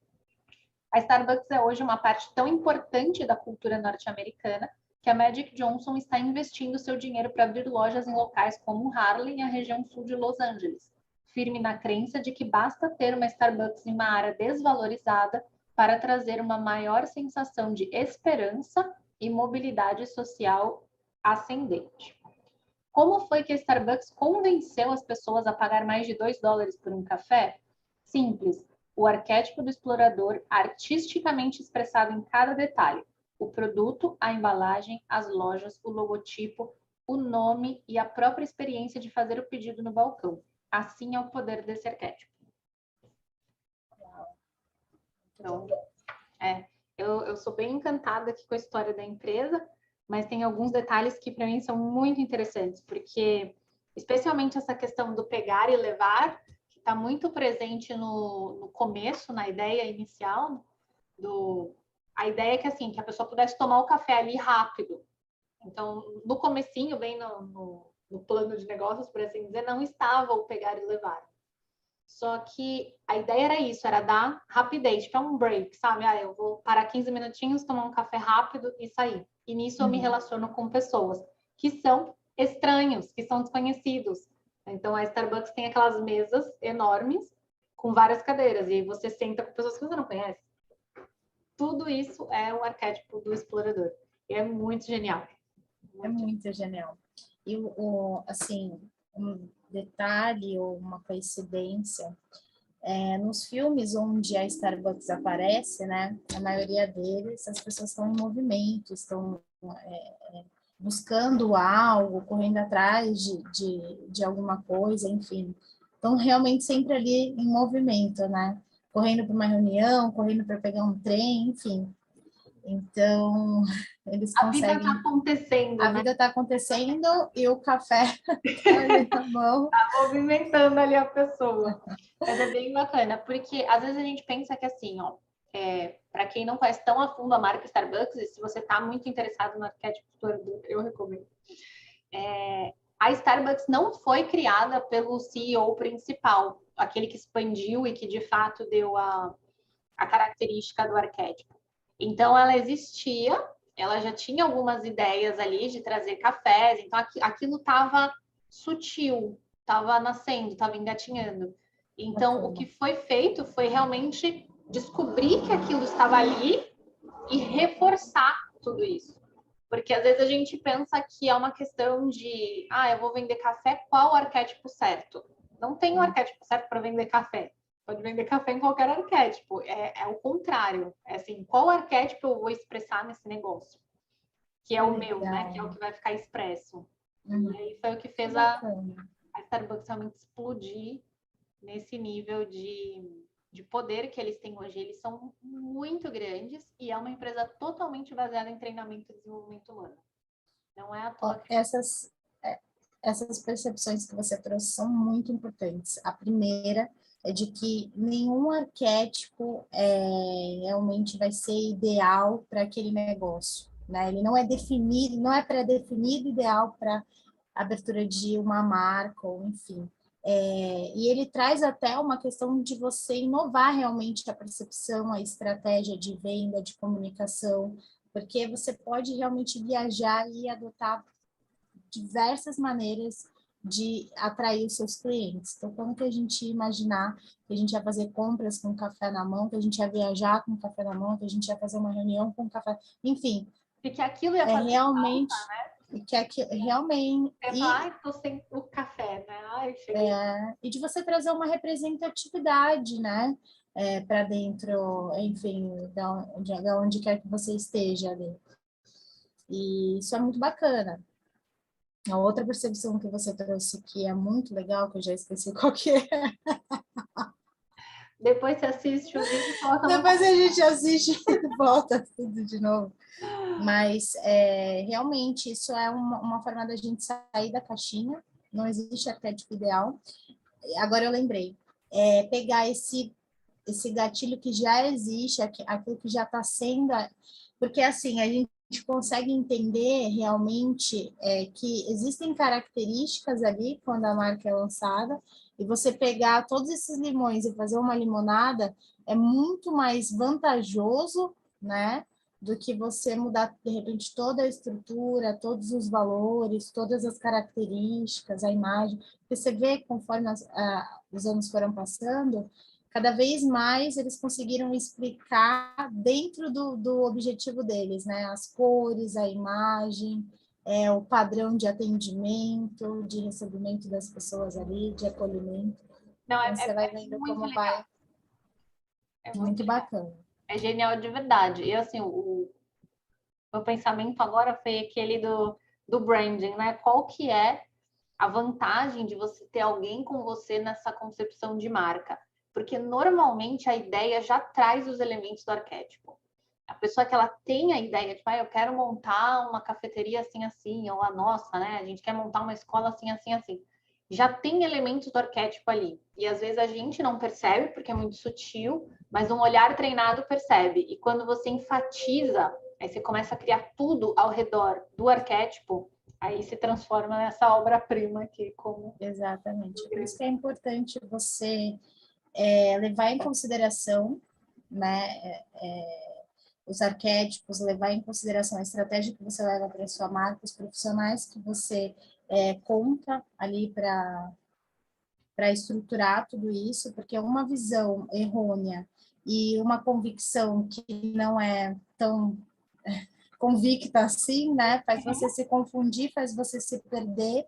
A Starbucks é hoje uma parte tão importante da cultura norte-americana que a Magic Johnson está investindo seu dinheiro para abrir lojas em locais como Harlem e a região sul de Los Angeles, firme na crença de que basta ter uma Starbucks em uma área desvalorizada para trazer uma maior sensação de esperança e mobilidade social ascendente. Como foi que a Starbucks convenceu as pessoas a pagar mais de $2 por um café? Simples. O arquétipo do explorador artisticamente expressado em cada detalhe. O produto, a embalagem, as lojas, o logotipo, o nome e a própria experiência de fazer o pedido no balcão. Assim é o poder desse arquétipo. Então, eu sou bem encantada aqui com a história da empresa, mas tem alguns detalhes que para mim são muito interessantes, porque especialmente essa questão do pegar e levar, que está muito presente no começo, na ideia inicial, a ideia é que assim, que a pessoa pudesse tomar o café ali rápido. Então, no comecinho, bem no plano de negócios, por assim dizer, não estava o pegar e levar. Só que a ideia era isso, era dar rapidez, tipo um break, sabe? Eu vou parar 15 minutinhos, tomar um café rápido e sair. E nisso eu me relaciono com pessoas que são estranhos, que são desconhecidos. Então a Starbucks tem aquelas mesas enormes com várias cadeiras e aí você senta com pessoas que você não conhece. Tudo isso é o arquétipo do explorador. E é muito genial. É muito genial. E, assim, um detalhe ou uma coincidência, nos filmes onde a Starbucks aparece, né, a maioria deles, as pessoas estão em movimento, estão buscando algo, correndo atrás de alguma coisa, enfim. Estão realmente sempre ali em movimento, né? Correndo para uma reunião, correndo para pegar um trem, enfim. Então, eles A vida está conseguem. acontecendo, A né? vida está acontecendo e o café está ali na mão. Tá movimentando ali a pessoa. Mas é bem bacana, porque às vezes a gente pensa que assim, ó, para quem não conhece tão a fundo a marca Starbucks, e se você está muito interessado no arquétipo do eu recomendo. A Starbucks não foi criada pelo CEO principal, aquele que expandiu e que de fato deu a característica do arquétipo. Então, ela existia, ela já tinha algumas ideias ali de trazer cafés, então aquilo estava sutil, estava nascendo, estava engatinhando. Então, o que foi feito foi realmente descobrir que aquilo estava ali e reforçar tudo isso. Porque às vezes a gente pensa que é uma questão de, eu vou vender café, qual o arquétipo certo? Não tem um arquétipo certo para vender café. Pode vender café em qualquer arquétipo. É o contrário. É assim, qual arquétipo eu vou expressar nesse negócio? Que é o meu, né? Que é o que vai ficar expresso. E aí foi o que fez a Starbucks realmente explodir nesse nível de poder que eles têm hoje. Eles são muito grandes e é uma empresa totalmente baseada em treinamento e desenvolvimento humano. Não é à toa que... Essas percepções que você trouxe são muito importantes. A primeira é de que nenhum arquétipo realmente vai ser ideal para aquele negócio, né? Ele não é definido, não é pré-definido ideal para abertura de uma marca, ou enfim. E ele traz até uma questão de você inovar realmente a percepção, a estratégia de venda, de comunicação, porque você pode realmente viajar e adotar diversas maneiras de atrair os seus clientes. Então, como que a gente ia imaginar que a gente ia fazer compras com café na mão, que a gente ia viajar com café na mão, que a gente ia fazer uma reunião com café, enfim. Porque aquilo ia fazer realmente falta, né? e que realmente Tô sem o café, né? Cheguei. E de você trazer uma representatividade, né, para dentro, enfim, de onde quer que você esteja ali. E isso é muito bacana. A outra percepção que você trouxe que é muito legal, que eu já esqueci qual que é. Depois você assiste o vídeo e coloca no... Depois a gente assiste e volta tudo de novo. Mas realmente isso é uma forma da gente sair da caixinha. Não existe arquétipo ideal. Agora eu lembrei. Pegar esse gatilho que já existe, aquilo que já está sendo... Porque assim, a gente consegue entender realmente que existem características ali quando a marca é lançada, e você pegar todos esses limões e fazer uma limonada é muito mais vantajoso, né, do que você mudar, de repente, toda a estrutura, todos os valores, todas as características, a imagem. Porque você vê, conforme os anos foram passando, cada vez mais eles conseguiram explicar dentro do objetivo deles, né? As cores, a imagem, o padrão de atendimento, de recebimento das pessoas ali, de acolhimento. Não, Então, você vai vendo muito como legal. vai. É Muito legal. bacana. É genial de verdade. E assim, meu pensamento agora foi aquele do branding, né? Qual que é a vantagem de você ter alguém com você nessa concepção de marca? Porque normalmente a ideia já traz os elementos do arquétipo. A pessoa que ela tem a ideia de, eu quero montar uma cafeteria assim, assim, ou a nossa, né? A gente quer montar uma escola assim, assim, assim. Já tem elementos do arquétipo ali. E às vezes a gente não percebe, porque é muito sutil, mas um olhar treinado percebe. E quando você enfatiza, aí você começa a criar tudo ao redor do arquétipo, aí se transforma nessa obra-prima aqui. Exatamente. Por isso que é importante você levar em consideração, né, os arquétipos, levar em consideração a estratégia que você leva para a sua marca, os profissionais que você conta ali para estruturar tudo isso, porque uma visão errônea e uma convicção que não é tão convicta assim, né? Faz você se confundir, faz você se perder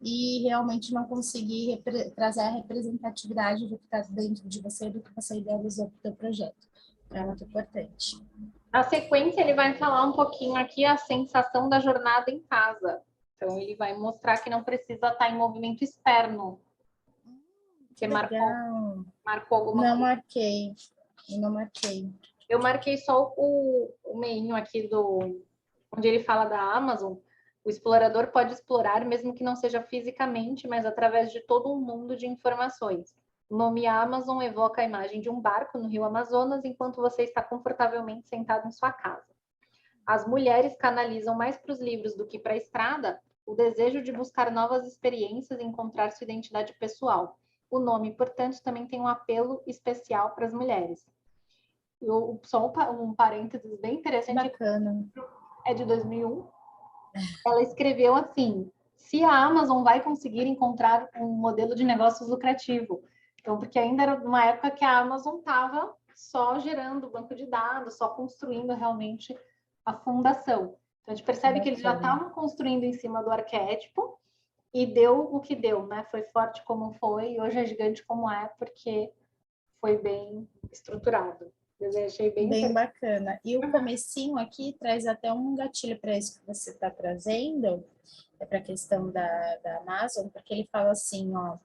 e realmente não conseguir trazer a representatividade do que está dentro de você, do que você idealizou para o seu projeto. É muito importante. Na sequência, ele vai falar um pouquinho aqui a sensação da jornada em casa. Então, ele vai mostrar que não precisa estar em movimento externo. Você marcou alguma Não coisa? marquei, não marquei. Eu marquei só o meinho aqui onde ele fala da Amazon. O explorador pode explorar, mesmo que não seja fisicamente, mas através de todo um mundo de informações. O nome Amazon evoca a imagem de um barco no rio Amazonas, enquanto você está confortavelmente sentado em sua casa. As mulheres canalizam mais para os livros do que para a estrada o desejo de buscar novas experiências e encontrar sua identidade pessoal. O nome, portanto, também tem um apelo especial para as mulheres. Só um parênteses bem interessante. Bacana. É de 2001. Ela escreveu assim: se a Amazon vai conseguir encontrar um modelo de negócios lucrativo. Então, porque ainda era uma época que a Amazon estava só gerando banco de dados, só construindo realmente a fundação. Então, a gente percebe que eles já estavam construindo em cima do arquétipo e deu o que deu, né? Foi forte como foi e hoje é gigante como é, porque foi bem estruturado. Eu achei bem bacana. E o comecinho aqui traz até um gatilho para isso que você está trazendo, para a questão da Amazon, porque ele fala assim, ó,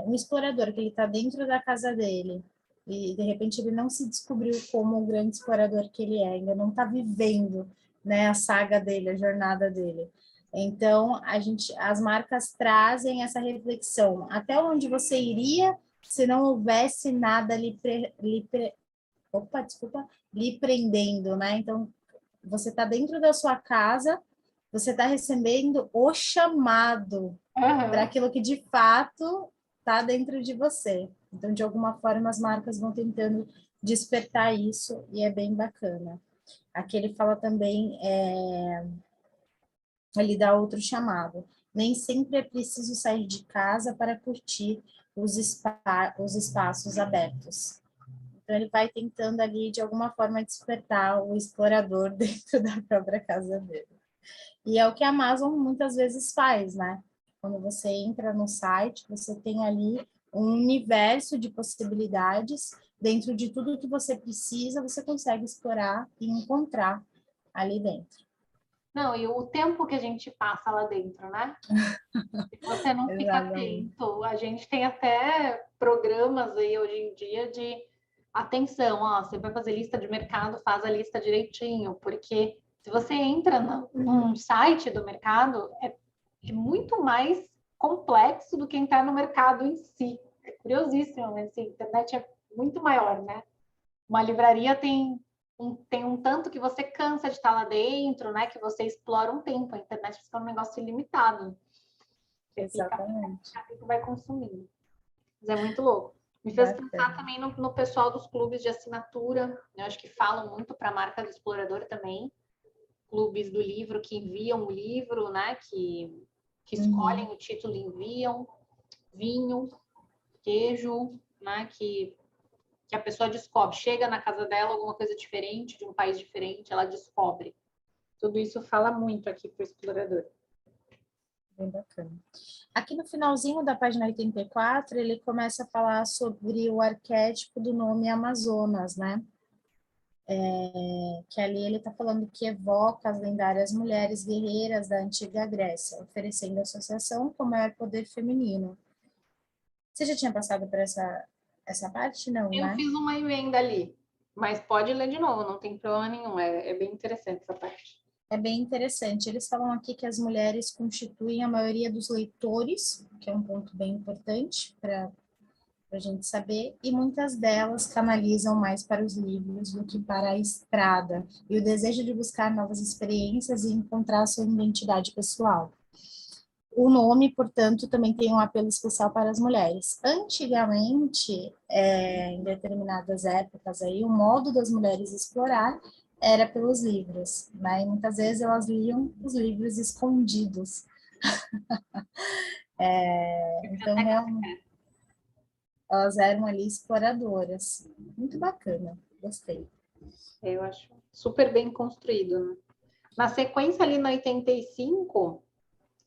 um explorador que ele está dentro da casa dele e de repente ele não se descobriu como o grande explorador que ele é, ainda não está vivendo, né, a saga dele, a jornada dele. Então, as marcas trazem essa reflexão. Até onde você iria se não houvesse nada lhe prendendo, né? Então, você está dentro da sua casa, você está recebendo o chamado para aquilo que de fato está dentro de você. Então, de alguma forma, as marcas vão tentando despertar isso e é bem bacana. Aqui ele fala também, ele dá outro chamado. Nem sempre é preciso sair de casa para curtir os espaços abertos. Então, ele vai tentando ali, de alguma forma, despertar o explorador dentro da própria casa dele. E é o que a Amazon muitas vezes faz, né? Quando você entra no site, você tem ali um universo de possibilidades. Dentro de tudo que você precisa, você consegue explorar e encontrar ali dentro. Não, e o tempo que a gente passa lá dentro, né? Se você não fica atento, a gente tem até programas aí hoje em dia de atenção, ó, você vai fazer lista de mercado, faz a lista direitinho, porque se você entra num site do mercado, é muito mais complexo do que entrar no mercado em si. É curiosíssimo, mas assim, a internet é muito maior, né? Uma livraria tem um tanto que você cansa de estar lá dentro, né? Que você explora um tempo. A internet fica um negócio ilimitado. Você Exatamente. fica, vai consumindo. Mas é muito louco. Me fez pensar também no pessoal dos clubes de assinatura. Eu acho que falam muito para a marca do explorador também. Clubes do livro que enviam o livro, né? Que escolhem o título e enviam. Vinho, queijo, né? Que a pessoa descobre. Chega na casa dela alguma coisa diferente, de um país diferente, ela descobre. Tudo isso fala muito aqui para o explorador. Bem bacana. Aqui no finalzinho da página 84, ele começa a falar sobre o arquétipo do nome Amazonas, né? Que ali ele está falando que evoca as lendárias mulheres guerreiras da antiga Grécia, oferecendo associação com o maior poder feminino. Você já tinha passado por essa parte? Não, Eu né? fiz uma emenda ali, mas pode ler de novo, não tem problema nenhum. É bem interessante essa parte. É bem interessante. Eles falam aqui que as mulheres constituem a maioria dos leitores, que é um ponto bem importante para a gente saber, e muitas delas canalizam mais para os livros do que para a estrada, e o desejo de buscar novas experiências e encontrar a sua identidade pessoal. O nome, portanto, também tem um apelo especial para as mulheres. Antigamente, em determinadas épocas, aí, o modo das mulheres explorar era pelos livros, né? E muitas vezes elas liam os livros escondidos. Então, realmente, elas eram ali exploradoras. Muito bacana, gostei. Eu acho super bem construído, né? Na sequência, ali no 85,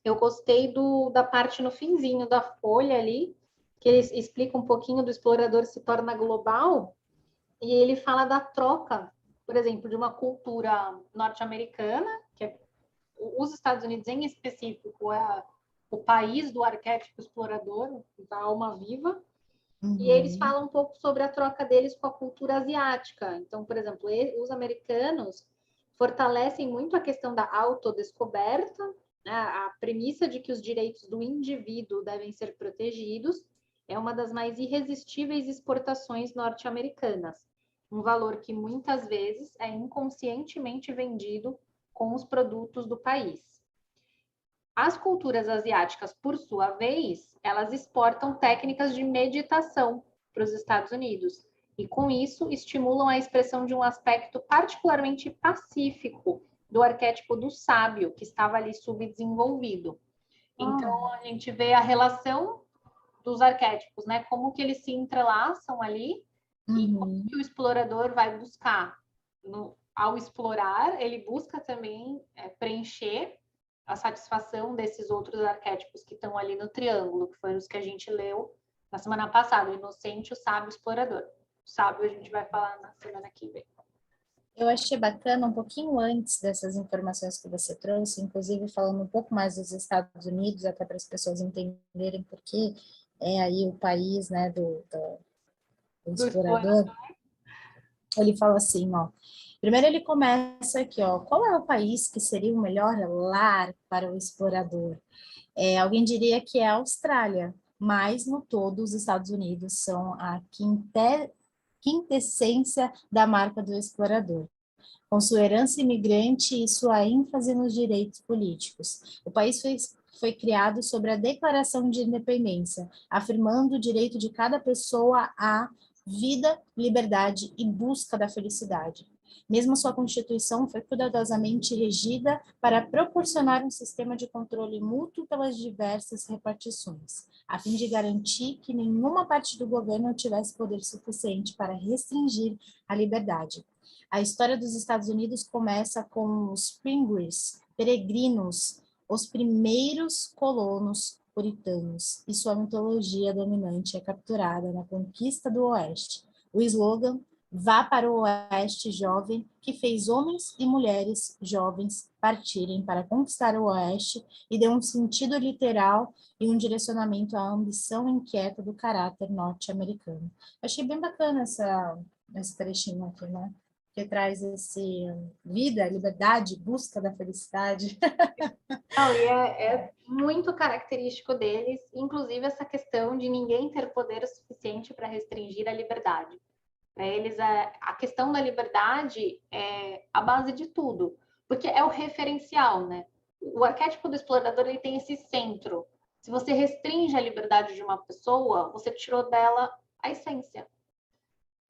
eu gostei da parte no finzinho da folha ali, que ele explica um pouquinho do explorador se torna global, e ele fala da troca, por exemplo, de uma cultura norte-americana, que é os Estados Unidos em específico é o país do arquétipo explorador, da alma viva, e eles falam um pouco sobre a troca deles com a cultura asiática. Então, por exemplo, os americanos fortalecem muito a questão da autodescoberta, né? A premissa de que os direitos do indivíduo devem ser protegidos é uma das mais irresistíveis exportações norte-americanas, um valor que muitas vezes é inconscientemente vendido com os produtos do país. As culturas asiáticas, por sua vez, elas exportam técnicas de meditação para os Estados Unidos e, com isso, estimulam a expressão de um aspecto particularmente pacífico do arquétipo do sábio, que estava ali subdesenvolvido. Então, a gente vê a relação dos arquétipos, né? Como que eles se entrelaçam ali e como que o explorador vai buscar. Ao explorar, ele busca também preencher a satisfação desses outros arquétipos que estão ali no triângulo, que foram os que a gente leu na semana passada, o inocente, o sábio, o explorador. O sábio a gente vai falar na semana que vem. Eu achei bacana, um pouquinho antes dessas informações que você trouxe, inclusive falando um pouco mais dos Estados Unidos, até para as pessoas entenderem por que é aí o país, né, do explorador. Ele fala assim, ó, primeiro ele começa aqui, ó, qual é o país que seria o melhor lar para o explorador? Alguém diria que é a Austrália, mas no todo os Estados Unidos são a quintessência da marca do explorador, com sua herança imigrante e sua ênfase nos direitos políticos. O país foi criado sobre a Declaração de Independência, afirmando o direito de cada pessoa à vida, liberdade e busca da felicidade. Mesmo sua Constituição foi cuidadosamente regida para proporcionar um sistema de controle mútuo pelas diversas repartições, a fim de garantir que nenhuma parte do governo tivesse poder suficiente para restringir a liberdade. A história dos Estados Unidos começa com os Pilgrims, peregrinos, os primeiros colonos puritanos, e sua mitologia dominante é capturada na conquista do Oeste. O slogan "Vá para o Oeste jovem", que fez homens e mulheres jovens partirem para conquistar o Oeste e deu um sentido literal e um direcionamento à ambição inquieta do caráter norte-americano. Achei bem bacana esse trechinho aqui, né? Que traz esse vida, liberdade, busca da felicidade. Não, e é muito característico deles, inclusive essa questão de ninguém ter poder suficiente para restringir a liberdade. Para eles, a questão da liberdade é a base de tudo, porque é o referencial, né? O arquétipo do explorador ele tem esse centro. Se você restringe a liberdade de uma pessoa, você tirou dela a essência.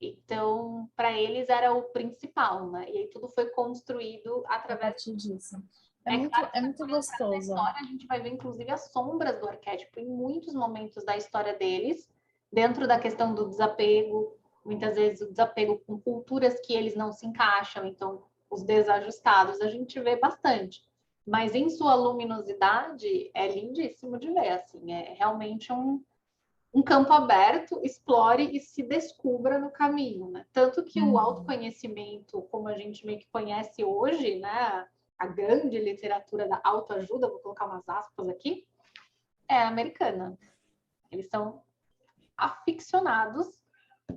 Então, para eles era o principal, né? E aí tudo foi construído através disso. claro que É muito gostoso. Na história, a gente vai ver, inclusive, as sombras do arquétipo em muitos momentos da história deles, dentro da questão do desapego, muitas vezes o desapego com culturas que eles não se encaixam, então os desajustados a gente vê bastante. Mas em sua luminosidade é lindíssimo de ver, assim, é realmente um campo aberto, explore e se descubra no caminho, né? Tanto que o autoconhecimento, como a gente meio que conhece hoje, né? A grande literatura da autoajuda, vou colocar umas aspas aqui, é americana. Eles são aficionados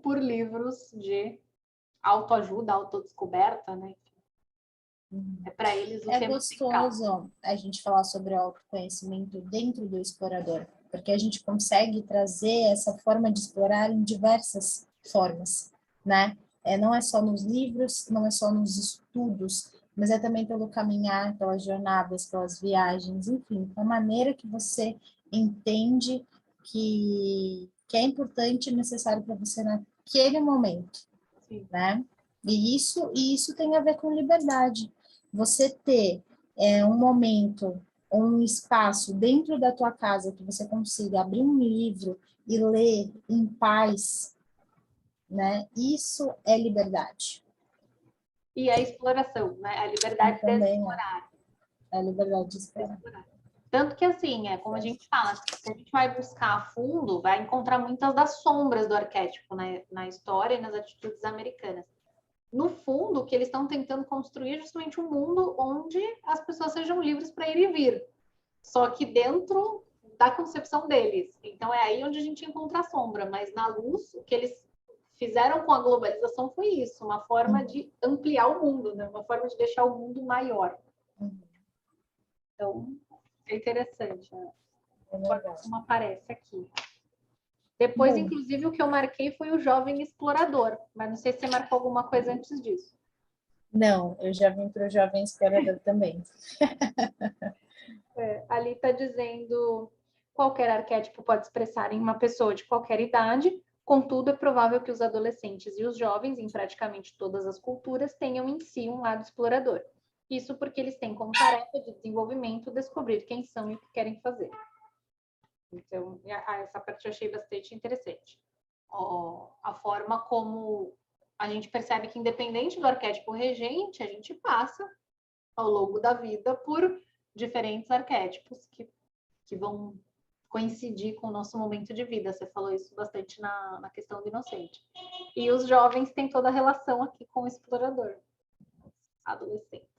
por livros de autoajuda, autodescoberta, né? É para eles o tema gostoso central. a gente falar sobre o autoconhecimento dentro do explorador, porque a gente consegue trazer essa forma de explorar em diversas formas, né? Não é só nos livros, não é só nos estudos, mas é também pelo caminhar, pelas jornadas, pelas viagens, enfim, a maneira que você entende que é importante e necessário para você naquele momento, Sim. né? E isso tem a ver com liberdade. Você ter um momento, um espaço dentro da tua casa que você consiga abrir um livro e ler em paz, né? Isso é liberdade. e a exploração, né? A liberdade de explorar. É a liberdade de explorar. Tanto que, assim, como a gente fala, se a gente vai buscar a fundo, vai encontrar muitas das sombras do arquétipo, né, na história e nas atitudes americanas. No fundo, o que eles estão tentando construir é justamente um mundo onde as pessoas sejam livres para ir e vir. Só que dentro da concepção deles. Então, é aí onde a gente encontra a sombra. Mas na luz, o que eles fizeram com a globalização foi isso. Uma forma de ampliar o mundo, né? Uma forma de deixar o mundo maior. Então, é interessante. Né? Como aparece aqui. Depois, inclusive, o que eu marquei foi o jovem explorador. Mas não sei se você marcou alguma coisa antes disso. Não, eu já vim para o jovem explorador também. Ali está dizendo qualquer arquétipo pode expressar em uma pessoa de qualquer idade, contudo, é provável que os adolescentes e os jovens, em praticamente todas as culturas, tenham em si um lado explorador. Isso porque eles têm como tarefa de desenvolvimento descobrir quem são e o que querem fazer. Então, essa parte eu achei bastante interessante. A forma como a gente percebe que, independente do arquétipo regente, a gente passa, ao longo da vida, por diferentes arquétipos que vão coincidir com o nosso momento de vida. Você falou isso bastante na questão do inocente. E os jovens têm toda a relação aqui com o explorador. Adolescentes.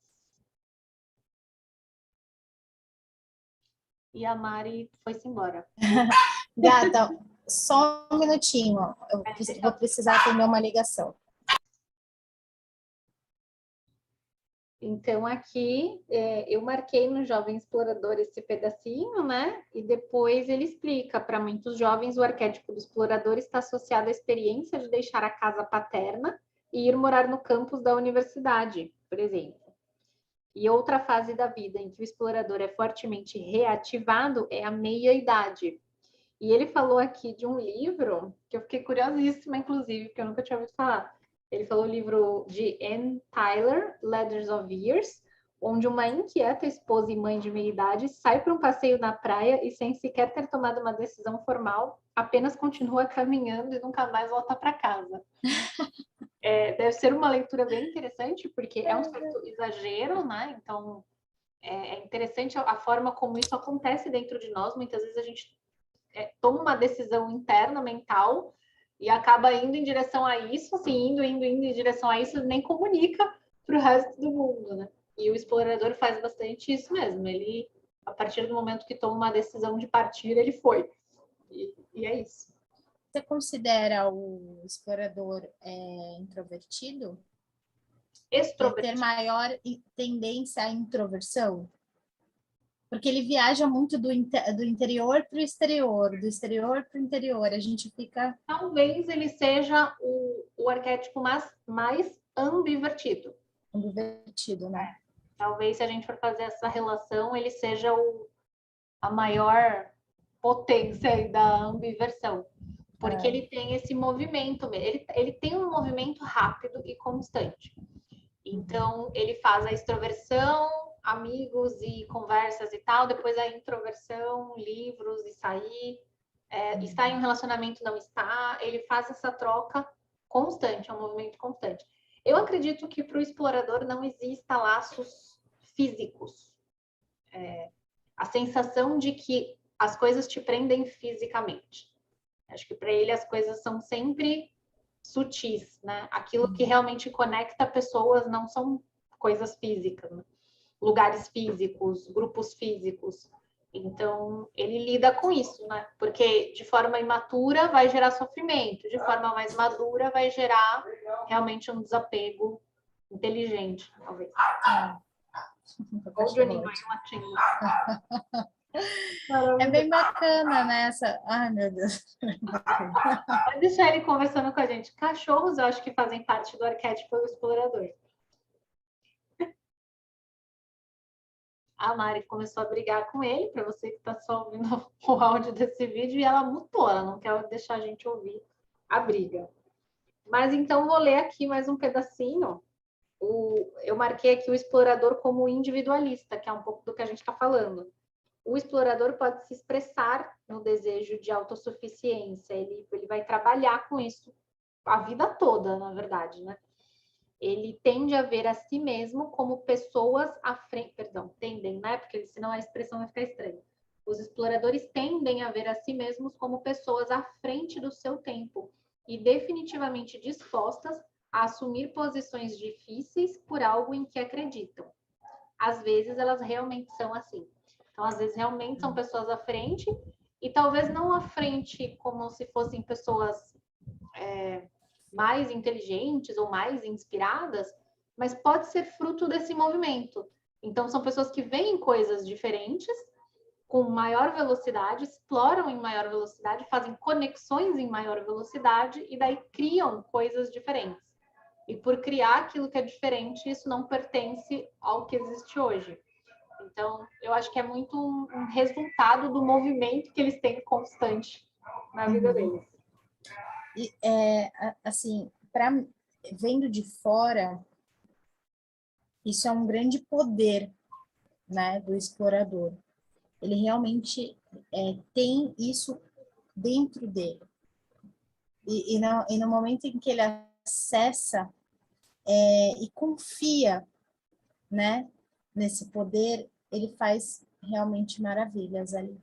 E a Mari foi-se embora. Gata, só um minutinho. Eu vou precisar atender uma ligação. Então, aqui, eu marquei no Jovem Explorador esse pedacinho, né? E depois ele explica, para muitos jovens, o arquétipo do explorador está associado à experiência de deixar a casa paterna e ir morar no campus da universidade, por exemplo. E outra fase da vida em que o explorador é fortemente reativado é a meia-idade. E ele falou aqui de um livro que eu fiquei curiosíssima, inclusive, porque eu nunca tinha ouvido falar. Ele falou o livro de Anne Tyler, Ladders of Years, onde uma inquieta esposa e mãe de meia-idade sai para um passeio na praia e, sem sequer ter tomado uma decisão formal, apenas continua caminhando e nunca mais volta para casa. Deve ser uma leitura bem interessante, porque é um certo exagero, né? Então, é interessante a forma como isso acontece dentro de nós. Muitas vezes a gente toma uma decisão interna, mental, e acaba indo em direção a isso, assim, indo em direção a isso, nem comunica para o resto do mundo, né? E o explorador faz bastante isso mesmo. Ele, a partir do momento que toma uma decisão de partir, ele foi. E é isso. Você considera o explorador introvertido? Extrovertido. Ter maior tendência à introversão? Porque ele viaja muito do interior para o exterior, do exterior para o interior. A gente fica... Talvez ele seja o arquétipo mais ambivertido. Ambivertido, né? Talvez, se a gente for fazer essa relação, ele seja a maior potência da ambiversão. Porque ele tem esse movimento, ele tem um movimento rápido e constante. Então, ele faz a extroversão, amigos e conversas e tal, depois a introversão, livros e sair, está em um relacionamento, não está, ele faz essa troca constante, é um movimento constante. Eu acredito que para o explorador não exista laços físicos. A sensação de que as coisas te prendem fisicamente. Acho que para ele as coisas são sempre sutis, né? Aquilo que realmente conecta pessoas não são coisas físicas, né? Lugares físicos, grupos físicos. Então, ele lida com isso, né? Porque de forma imatura vai gerar sofrimento, de forma mais madura vai gerar realmente um desapego inteligente, talvez. Ou o Juninho aí latindo. É bem bacana, né? Ai, meu Deus. Pode deixar ele conversando com a gente. Cachorros, eu acho que fazem parte do arquétipo do explorador. A Mari começou a brigar com ele, para você que está só ouvindo o áudio desse vídeo, e ela mutou, ela não quer deixar a gente ouvir a briga. Mas então vou ler aqui mais um pedacinho. Eu marquei aqui o explorador como individualista, que é um pouco do que a gente está falando. O explorador pode se expressar no desejo de autossuficiência, ele vai trabalhar com isso a vida toda, na verdade, né? ele tende a ver a si mesmo como pessoas à frente, perdão, tendem, né? Porque senão a expressão vai ficar estranha. Os exploradores tendem a ver a si mesmos como pessoas à frente do seu tempo e definitivamente dispostas a assumir posições difíceis por algo em que acreditam. Às vezes elas realmente são assim. Então, às vezes realmente são pessoas à frente e talvez não à frente como se fossem pessoas mais inteligentes ou mais inspiradas, mas pode ser fruto desse movimento. Então, são pessoas que veem coisas diferentes, com maior velocidade, exploram em maior velocidade, fazem conexões em maior velocidade e daí criam coisas diferentes. E por criar aquilo que é diferente, isso não pertence ao que existe hoje. Então, eu acho que é muito um resultado do movimento que eles têm constante na vida deles. E, assim, vendo de fora, isso é um grande poder, né, do explorador. Ele realmente tem isso dentro dele. E no momento em que ele acessa e confia, né, nesse poder, ele faz realmente maravilhas ali.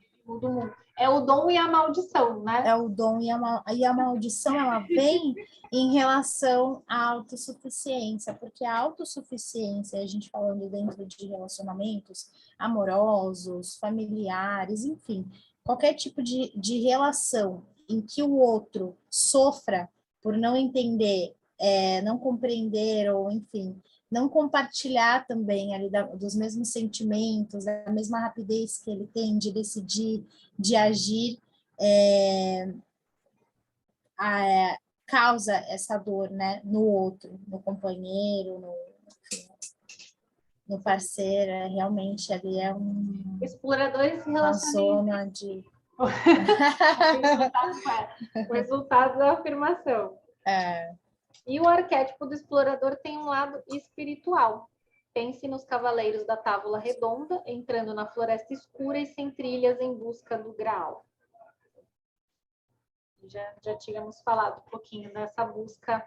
É o dom e a maldição, né? É o dom e a maldição, ela vem em relação à autossuficiência, porque a autossuficiência, a gente falando dentro de relacionamentos amorosos, familiares, enfim, qualquer tipo de relação em que o outro sofra por não entender, não compreender, ou enfim, não compartilhar também ali dos mesmos sentimentos, da mesma rapidez que ele tem de decidir, de agir, causa essa dor, né, no outro, no companheiro, no parceiro. Realmente ali é Exploradores se uma relacionam zona de... o resultado da afirmação. E o arquétipo do explorador tem um lado espiritual. Pense nos cavaleiros da Távola Redonda, entrando na floresta escura e sem trilhas em busca do Graal. Já tínhamos falado um pouquinho dessa busca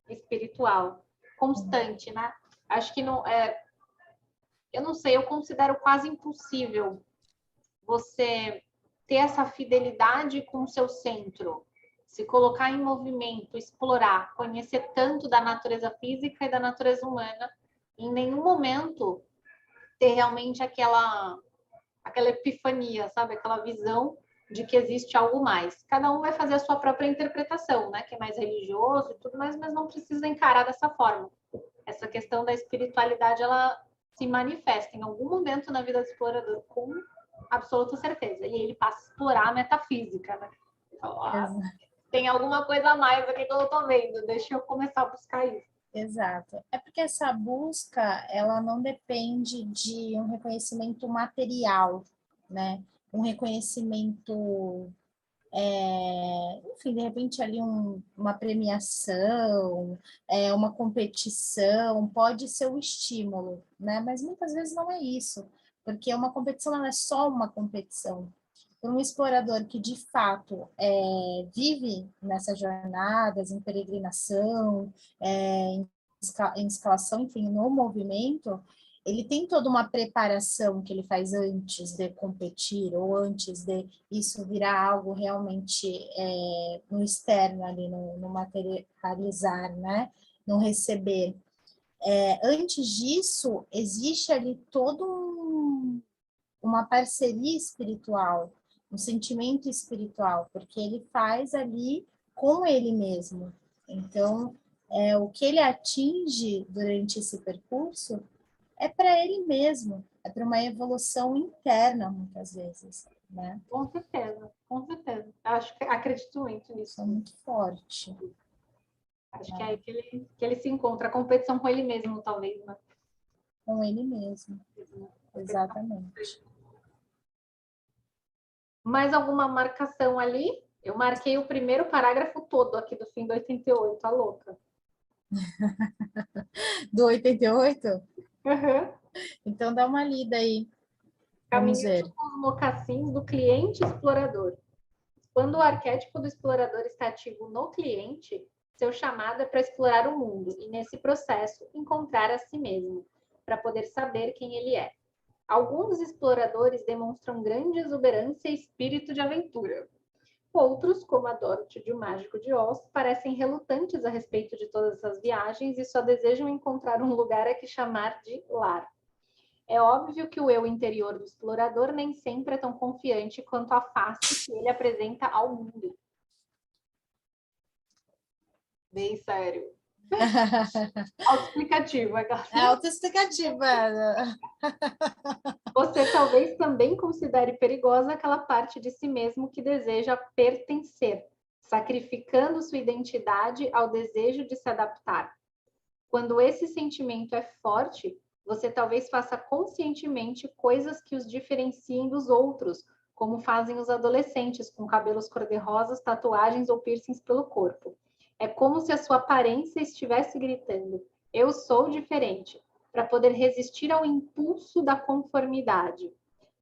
espiritual constante, né? Acho que não eu não sei, eu considero quase impossível você ter essa fidelidade com o seu centro, se colocar em movimento, explorar, conhecer tanto da natureza física e da natureza humana, em nenhum momento ter realmente aquela epifania, sabe? Aquela visão de que existe algo mais. Cada um vai fazer a sua própria interpretação, né? Que é mais religioso e tudo mais, mas não precisa encarar dessa forma. Essa questão da espiritualidade, ela se manifesta em algum momento na vida do explorador, com absoluta certeza. E ele passa a explorar a metafísica, né? Então, tem alguma coisa a mais aqui que eu não tô vendo, deixa eu começar a buscar isso. Exato. É porque essa busca, ela não depende de um reconhecimento material, né? Um reconhecimento, enfim, de repente ali uma premiação, uma competição, pode ser um estímulo, né? Mas muitas vezes não é isso, porque uma competição não é só uma competição. Para um explorador que de fato vive nessas jornadas, em peregrinação, em escalação, enfim, no movimento, ele tem toda uma preparação que ele faz antes de competir, ou antes de isso virar algo realmente no externo, ali, no materializar, né? No receber. Antes disso, existe ali uma parceria espiritual, um sentimento espiritual, porque ele faz ali com ele mesmo. Então, o que ele atinge durante esse percurso é para ele mesmo, é para uma evolução interna, muitas vezes, né? Com certeza, com certeza. Acredito muito nisso. Isso é muito forte. Acho que é aí que ele se encontra, a competição com ele mesmo, talvez, né? Com ele mesmo, exatamente. Mais alguma marcação ali? Eu marquei o primeiro parágrafo todo aqui do fim do 88, a louca. Do 88? Uhum. Então dá uma lida aí. Vamos ver. Caminhando com os mocassins do cliente explorador. Quando o arquétipo do explorador está ativo no cliente, Seu chamado é para explorar o mundo e, nesse processo, encontrar a si mesmo, para poder saber quem ele é. Alguns exploradores demonstram grande exuberância e espírito de aventura. Outros, como a Dorothy de O Mágico de Oz, parecem relutantes a respeito de todas essas viagens e só desejam encontrar um lugar a que chamar de lar. É óbvio que o eu interior do explorador nem sempre é tão confiante quanto a face que ele apresenta ao mundo. Bem sério. Autoexplicativo, É autoexplicativa. Você talvez também considere perigosa aquela parte de si mesmo que deseja pertencer, sacrificando sua identidade ao desejo de se adaptar. Quando esse sentimento é forte, você talvez faça conscientemente coisas que os diferenciem dos outros, como fazem os adolescentes com cabelos cor-de-rosas, tatuagens ou piercings pelo corpo. É como se a sua aparência estivesse gritando: eu sou diferente, para poder resistir ao impulso da conformidade.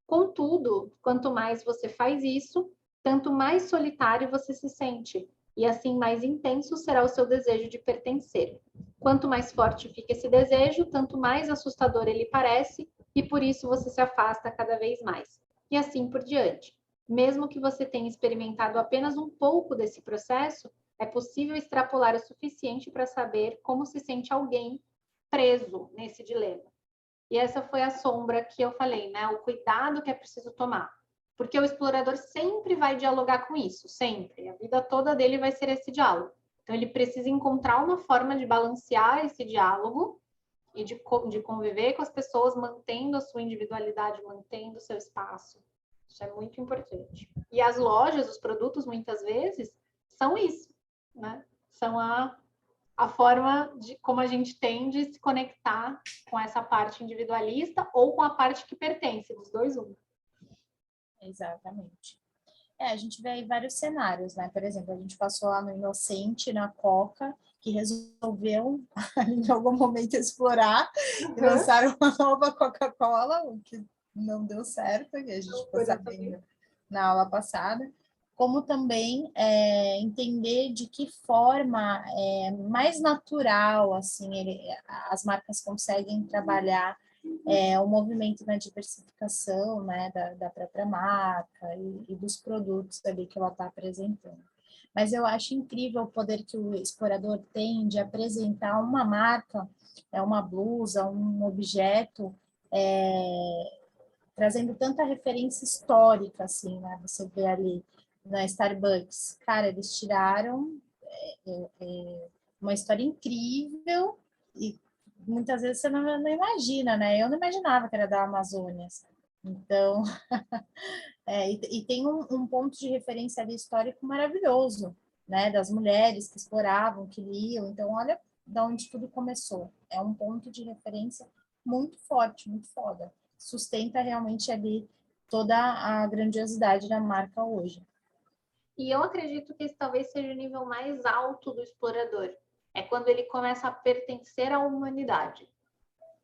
Contudo, quanto mais você faz isso, tanto mais solitário você se sente, e assim mais intenso será o seu desejo de pertencer. Quanto mais forte fica esse desejo, tanto mais assustador ele parece, e por isso você se afasta cada vez mais. E assim por diante. Mesmo que você tenha experimentado apenas um pouco desse processo, é possível extrapolar o suficiente para saber como se sente alguém preso nesse dilema. E essa foi a sombra que eu falei, né? O cuidado que é preciso tomar. Porque o explorador sempre vai dialogar com isso, sempre. A vida toda dele vai ser esse diálogo. Então, ele precisa encontrar uma forma de balancear esse diálogo e de conviver com as pessoas, mantendo a sua individualidade, mantendo o seu espaço. Isso é muito importante. E as lojas, os produtos, muitas vezes, são isso, né? São a forma de como a gente tem de se conectar com essa parte individualista ou com a parte que pertence, dos dois um. Exatamente. A gente vê aí vários cenários, né? Por exemplo, a gente passou lá no Inocente, na Coca, que resolveu, em algum momento, explorar e lançaram uma nova Coca-Cola, o que não deu certo, que a gente ficou sabendo na aula passada. Como também entender de que forma mais natural, assim, as marcas conseguem trabalhar o movimento na diversificação, né, da própria marca e dos produtos ali que ela está apresentando. Mas eu acho incrível o poder que o explorador tem de apresentar uma marca, uma blusa, um objeto, trazendo tanta referência histórica, assim, né? Você vê ali na Starbucks, cara, eles tiraram uma história incrível e muitas vezes você não imagina, né? Eu não imaginava que era da Amazônia. Então, e tem um ponto de referência ali histórico maravilhoso, né? Das mulheres que exploravam, que liam. Então, olha de onde tudo começou. É um ponto de referência muito forte, muito foda. Sustenta realmente ali toda a grandiosidade da marca hoje. E eu acredito que esse talvez seja o nível mais alto do explorador. É quando ele começa a pertencer à humanidade.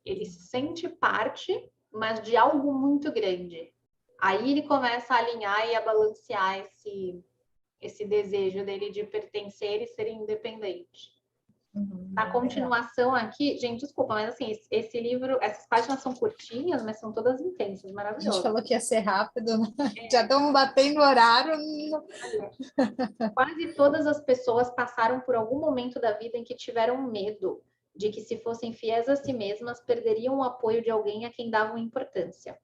Ele se sente parte, mas de algo muito grande. Aí ele começa a alinhar e a balancear esse desejo dele de pertencer e ser independente. Na continuação aqui, gente, desculpa, mas assim, esse livro, essas páginas são curtinhas, mas são todas intensas, maravilhosas. A gente falou que ia ser rápido, né? Já estamos batendo horário. Quase todas as pessoas passaram por algum momento da vida em que tiveram medo de que, se fossem fiéis a si mesmas, perderiam o apoio de alguém a quem davam importância.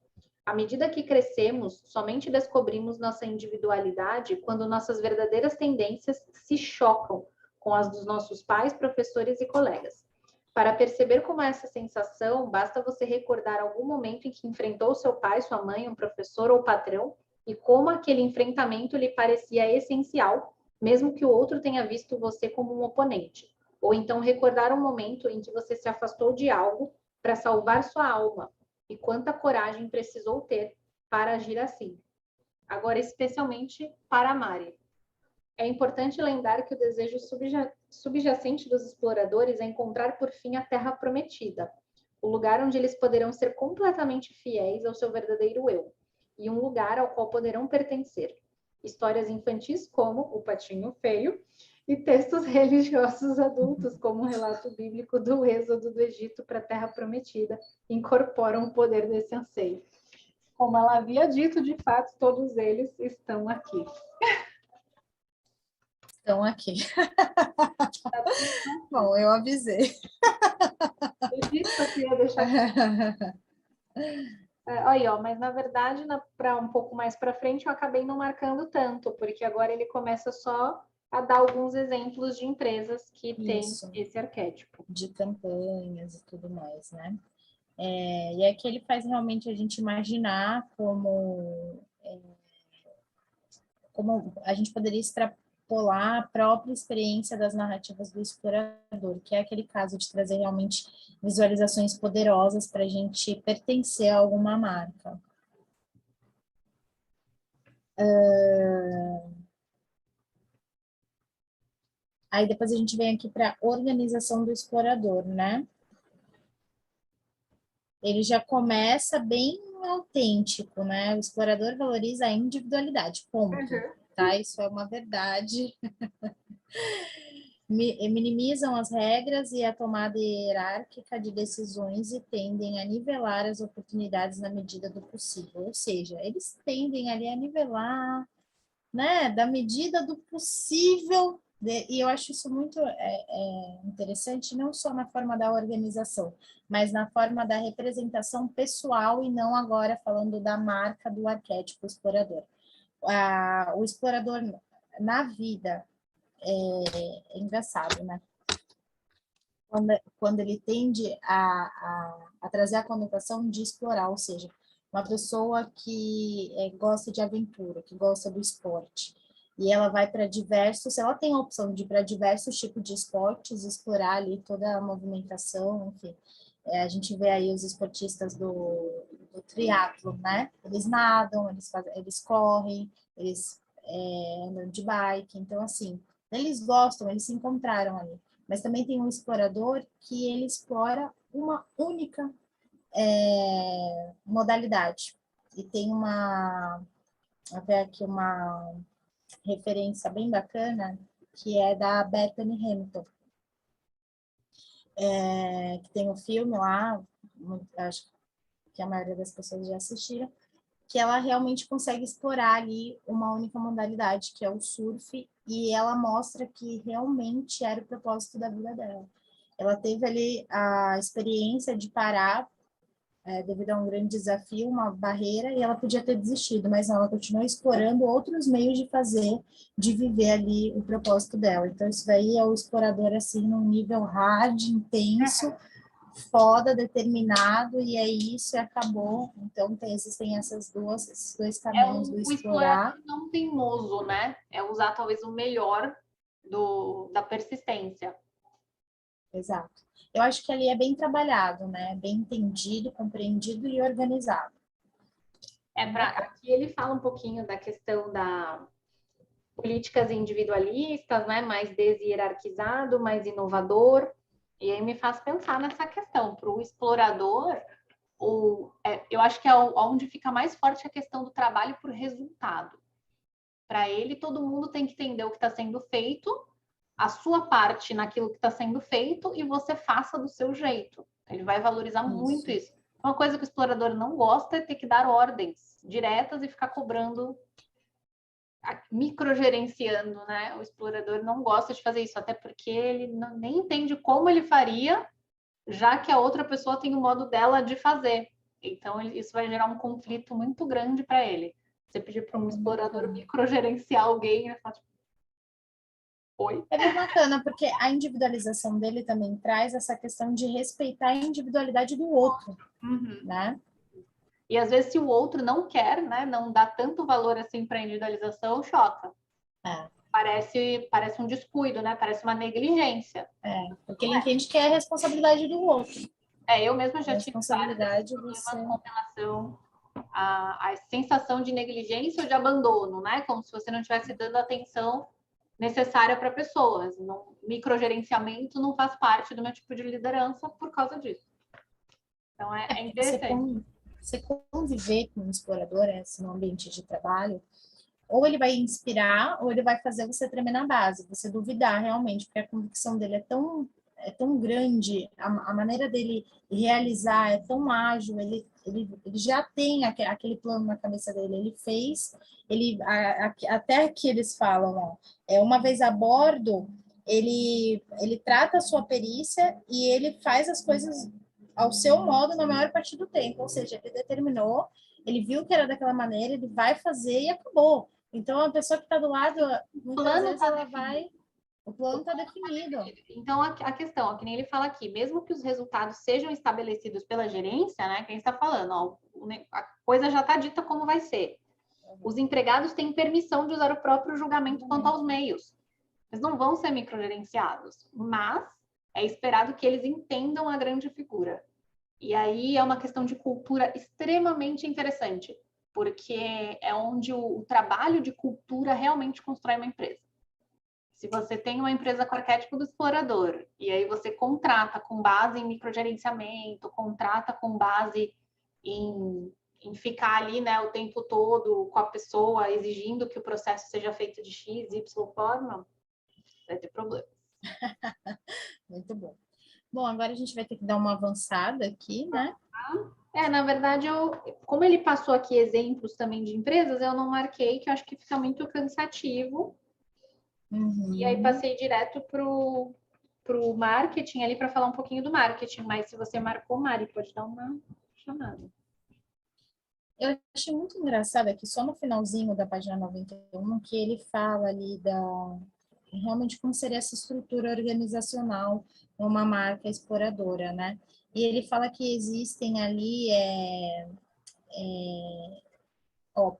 À medida que crescemos, somente descobrimos nossa individualidade quando nossas verdadeiras tendências se chocam com as dos nossos pais, professores e colegas. Para perceber como é essa sensação, basta você recordar algum momento em que enfrentou seu pai, sua mãe, um professor ou patrão, e como aquele enfrentamento lhe parecia essencial, mesmo que o outro tenha visto você como um oponente. Ou então recordar um momento em que você se afastou de algo para salvar sua alma, e quanta coragem precisou ter para agir assim. Agora, especialmente para a Mari. É importante lembrar que o desejo subjacente dos exploradores é encontrar por fim a Terra Prometida, o lugar onde eles poderão ser completamente fiéis ao seu verdadeiro eu, e um lugar ao qual poderão pertencer. Histórias infantis como O Patinho Feio e textos religiosos adultos, como o relato bíblico do êxodo do Egito para a Terra Prometida, incorporam o poder desse anseio. Como ela havia dito, de fato, todos eles estão aqui. Estão aqui. Bom, eu avisei. Eu disse que eu ia deixar. Aí, ó, mas na verdade, para um pouco mais para frente, eu acabei não marcando tanto, porque agora ele começa só a dar alguns exemplos de empresas que têm esse arquétipo. De campanhas e tudo mais, né? E aqui ele faz realmente a gente imaginar como a gente poderia extrapolar a própria experiência das narrativas do explorador, que é aquele caso de trazer realmente visualizações poderosas para a gente pertencer a alguma marca. Aí depois a gente vem aqui para a organização do explorador, né? Ele já começa bem autêntico, né? O explorador valoriza a individualidade, ponto. Tá? Isso é uma verdade. Minimizam as regras e a tomada hierárquica de decisões e tendem a nivelar as oportunidades na medida do possível. Ou seja, eles tendem ali a nivelar, né, da medida do possível, e eu acho isso muito interessante, não só na forma da organização, mas na forma da representação pessoal e não agora falando da marca do arquétipo explorador. O explorador na vida é engraçado, né? Quando ele tende a trazer a conotação de explorar, ou seja, uma pessoa que gosta de aventura, que gosta do esporte, e ela vai para diversos, ela tem a opção de ir para diversos tipos de esportes, explorar ali toda a movimentação, enfim. A gente vê aí os esportistas do triatlo, né? Eles nadam, eles correm, eles andam de bike, então assim, eles gostam, eles se encontraram ali. Mas também tem um explorador que ele explora uma única modalidade. E tem até aqui uma referência bem bacana, que é da Bethany Hamilton, que tem um filme lá, acho que a maioria das pessoas já assistiram, que ela realmente consegue explorar ali uma única modalidade, que é o surf, e ela mostra que realmente era o propósito da vida dela. Ela teve ali a experiência de parar devido a um grande desafio, uma barreira, e ela podia ter desistido, mas não, ela continuou explorando outros meios de fazer, de viver ali o propósito dela. Então, isso daí é o explorador, assim, num nível hard, intenso, foda, determinado, e é isso, e acabou. Então, existem esses dois caminhos do O explorar. explorador não teimoso, né? É usar talvez o melhor da persistência. Exato. Eu acho que ali é bem trabalhado, né? Bem entendido, compreendido e organizado. Aqui ele fala um pouquinho da questão da políticas individualistas, né? Mais deshierarquizado, mais inovador. E aí me faz pensar nessa questão. Para o explorador, eu acho que é onde fica mais forte a questão do trabalho por resultado. Para ele, todo mundo tem que entender o que está sendo feito, a sua parte naquilo que está sendo feito e você faça do seu jeito. Ele vai valorizar muito isso. Uma coisa que o explorador não gosta é ter que dar ordens diretas e ficar cobrando, microgerenciando, né? O explorador não gosta de fazer isso, até porque ele nem entende como ele faria, já que a outra pessoa tem o modo dela de fazer. Então, isso vai gerar um conflito muito grande para ele. Você pedir para um explorador microgerenciar alguém, ele fala, tipo, oi? É bem bacana, porque a individualização dele também traz essa questão de respeitar a individualidade do outro, né? E às vezes, se o outro não quer, né, não dá tanto valor assim para a individualização, choca. Parece um descuido, né? Parece uma negligência. Porque ele entende que é a responsabilidade do outro. Eu mesma já tive responsabilidade problemas com relação à sensação de negligência ou de abandono, né? Como se você não estivesse dando atenção necessária para pessoas. Microgerenciamento não faz parte do meu tipo de liderança por causa disso. Então, é interessante. Você conviver com um explorador, no ambiente de trabalho, ou ele vai inspirar, ou ele vai fazer você tremer na base, você duvidar realmente, porque a convicção dele é tão grande, a maneira dele realizar é tão ágil, ele já tem aquele plano na cabeça dele, ele fez, até que eles falam, ó, uma vez a bordo, ele trata a sua perícia e ele faz as coisas ao seu modo na maior parte do tempo, ou seja, ele determinou, ele viu que era daquela maneira, ele vai fazer e acabou. Então, a pessoa que está do lado, muitas vezes ela vai, o plano está definido. Então, a questão, ó, que nem ele fala aqui, mesmo que os resultados sejam estabelecidos pela gerência, né, quem está falando, ó, a coisa já está dita como vai ser. Os empregados têm permissão de usar o próprio julgamento quanto aos meios. Eles não vão ser microgerenciados, mas é esperado que eles entendam a grande figura. E aí é uma questão de cultura extremamente interessante, porque é onde o trabalho de cultura realmente constrói uma empresa. Se você tem uma empresa com arquétipo do explorador, e aí você contrata com base em microgerenciamento, contrata com base em ficar ali, né, o tempo todo com a pessoa, exigindo que o processo seja feito de X, Y forma, vai ter problema. Muito bom. Bom, agora a gente vai ter que dar uma avançada aqui, né? Na verdade, como ele passou aqui exemplos também de empresas, eu não marquei, que eu acho que fica muito cansativo. Uhum. E aí passei direto pro marketing ali para falar um pouquinho do marketing, mas se você marcou, Mari, pode dar uma chamada. Eu achei muito engraçado aqui, só no finalzinho da página 91, que ele fala ali realmente como seria essa estrutura organizacional numa marca exploradora, né? E ele fala que existem ali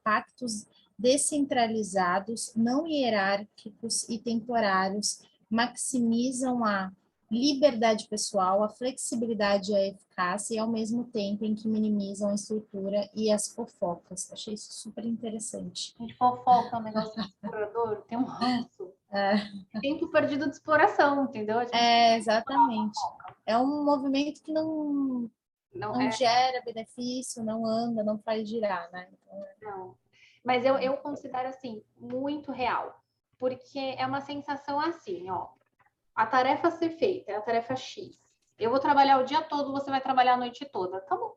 pactos descentralizados, não hierárquicos e temporários, maximizam a liberdade pessoal, a flexibilidade e a eficácia, e ao mesmo tempo em que minimizam a estrutura e as fofocas. Achei isso super interessante. A gente fofoca, é um negócio de explorador, tem um ranço. Tempo perdido de exploração, entendeu? Exatamente. É um movimento que não gera benefício, não anda, não faz girar, né? Então, não. Mas eu considero, assim, muito real. Porque é uma sensação assim, ó. A tarefa a ser feita é a tarefa X. Eu vou trabalhar o dia todo, você vai trabalhar a noite toda. Tá bom.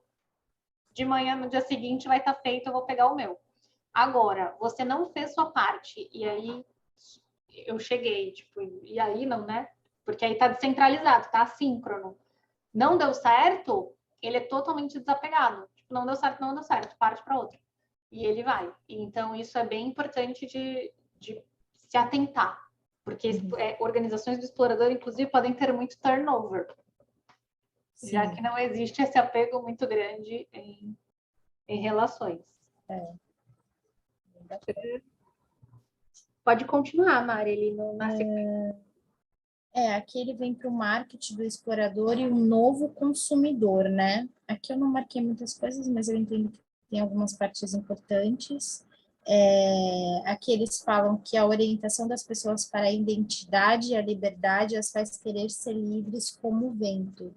De manhã, no dia seguinte, vai estar feito, eu vou pegar o meu. Agora, você não fez sua parte, e aí eu cheguei, tipo, e aí não, né? Porque aí tá descentralizado, tá assíncrono. Não deu certo, ele é totalmente desapegado. Tipo, não deu certo, parte para outra. E ele vai. Então, isso é bem importante de se atentar. Porque organizações do explorador, inclusive, podem ter muito turnover. Sim. Já que não existe esse apego muito grande em relações. Pode continuar, Mari, ele na sequência. Aqui ele vem para o marketing do explorador e um novo consumidor, né? Aqui eu não marquei muitas coisas, mas eu entendo que tem algumas partes importantes. Aqui eles falam que a orientação das pessoas para a identidade e a liberdade as faz querer ser livres como o vento.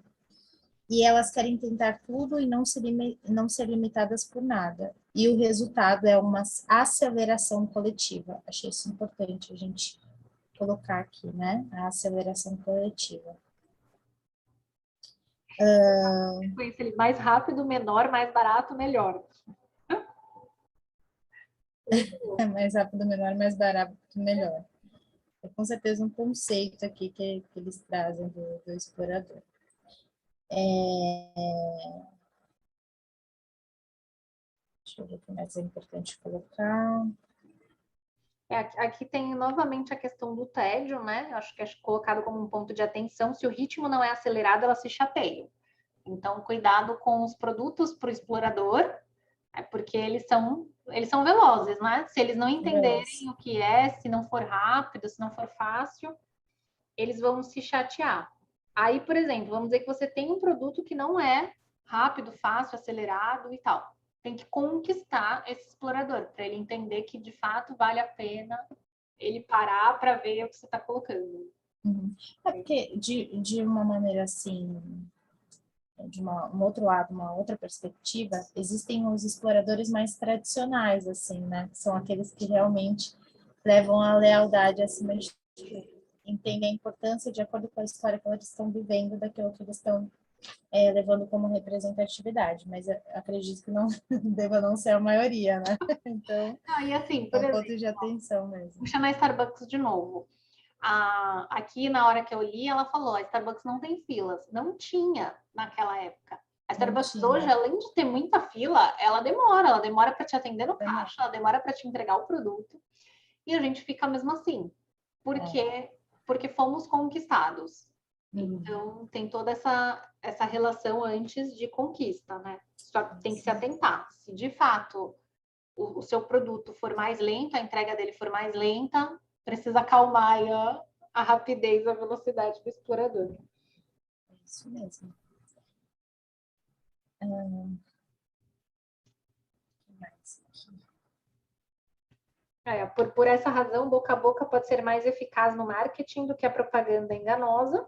E elas querem tentar tudo e não ser limitadas por nada. E o resultado é uma aceleração coletiva. Achei isso importante a gente colocar aqui, né? A aceleração coletiva. Mais rápido, menor, mais barato, melhor. Mais rápido, menor, mais barato, melhor. É com certeza um conceito aqui que eles trazem do explorador. Deixa eu ver o que mais é importante colocar. Aqui tem novamente a questão do tédio, né? Acho que é colocado como um ponto de atenção. Se o ritmo não é acelerado, ela se chateia. Então, cuidado com os produtos para o explorador, porque eles são velozes, né? Se eles não entenderem o que é, se não for rápido, se não for fácil, eles vão se chatear. Aí, por exemplo, vamos dizer que você tem um produto que não é rápido, fácil, acelerado e tal. Tem que conquistar esse explorador para ele entender que de fato vale a pena ele parar para ver o que você está colocando. É porque de uma maneira assim um outro lado, uma outra perspectiva, existem os exploradores mais tradicionais, assim, né? Que são aqueles que realmente levam a lealdade acima de tudo, entendem a importância de acordo com a história que eles estão vivendo daquilo que eles estão levando como representatividade, mas eu acredito que não deva não ser a maioria, né? Então, E assim, é por um exemplo, ponto de atenção mesmo. vou chamar a Starbucks de novo. Aqui, na hora que eu li, ela falou, a Starbucks não tem filas. Não tinha naquela época. A Starbucks hoje, além de ter muita fila, ela demora para te atender no caixa, ela demora para te entregar o produto. E a gente fica mesmo assim. Porque fomos conquistados. Então, tem toda essa relação antes de conquista, né? Só tem que se atentar. Se de fato o seu produto for mais lento, a entrega dele for mais lenta, precisa acalmar aí a rapidez, a velocidade do explorador. Isso mesmo. Por essa razão, boca a boca pode ser mais eficaz no marketing do que a propaganda enganosa.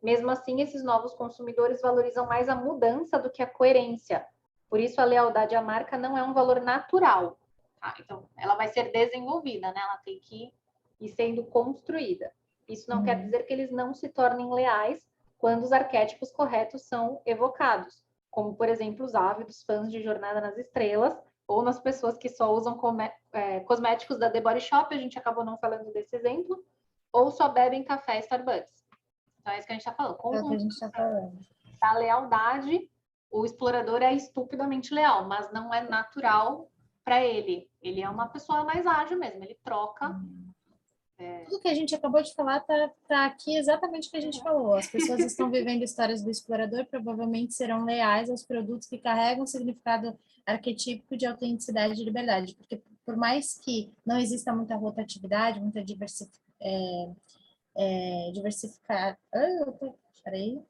Mesmo assim, esses novos consumidores valorizam mais a mudança do que a coerência. Por isso, a lealdade à marca não é um valor natural. Então, ela vai ser desenvolvida, né? Ela tem que ir sendo construída. Isso não quer dizer que eles não se tornem leais quando os arquétipos corretos são evocados, como, por exemplo, os ávidos fãs de Jornada nas Estrelas, ou nas pessoas que só usam cosméticos da The Body Shop, a gente acabou não falando desse exemplo, ou só bebem café Starbucks. Então é isso que a gente está falando. Com o que a gente está falando. Da lealdade, o explorador é estupidamente leal, mas não é natural para ele. Ele é uma pessoa mais ágil mesmo, ele troca. Tudo que a gente acabou de falar tá aqui exatamente o que a gente falou. As pessoas estão vivendo histórias do explorador, provavelmente serão leais aos produtos que carregam o significado arquetípico de autenticidade e liberdade, porque por mais que não exista muita rotatividade, muita diversificar, peraí,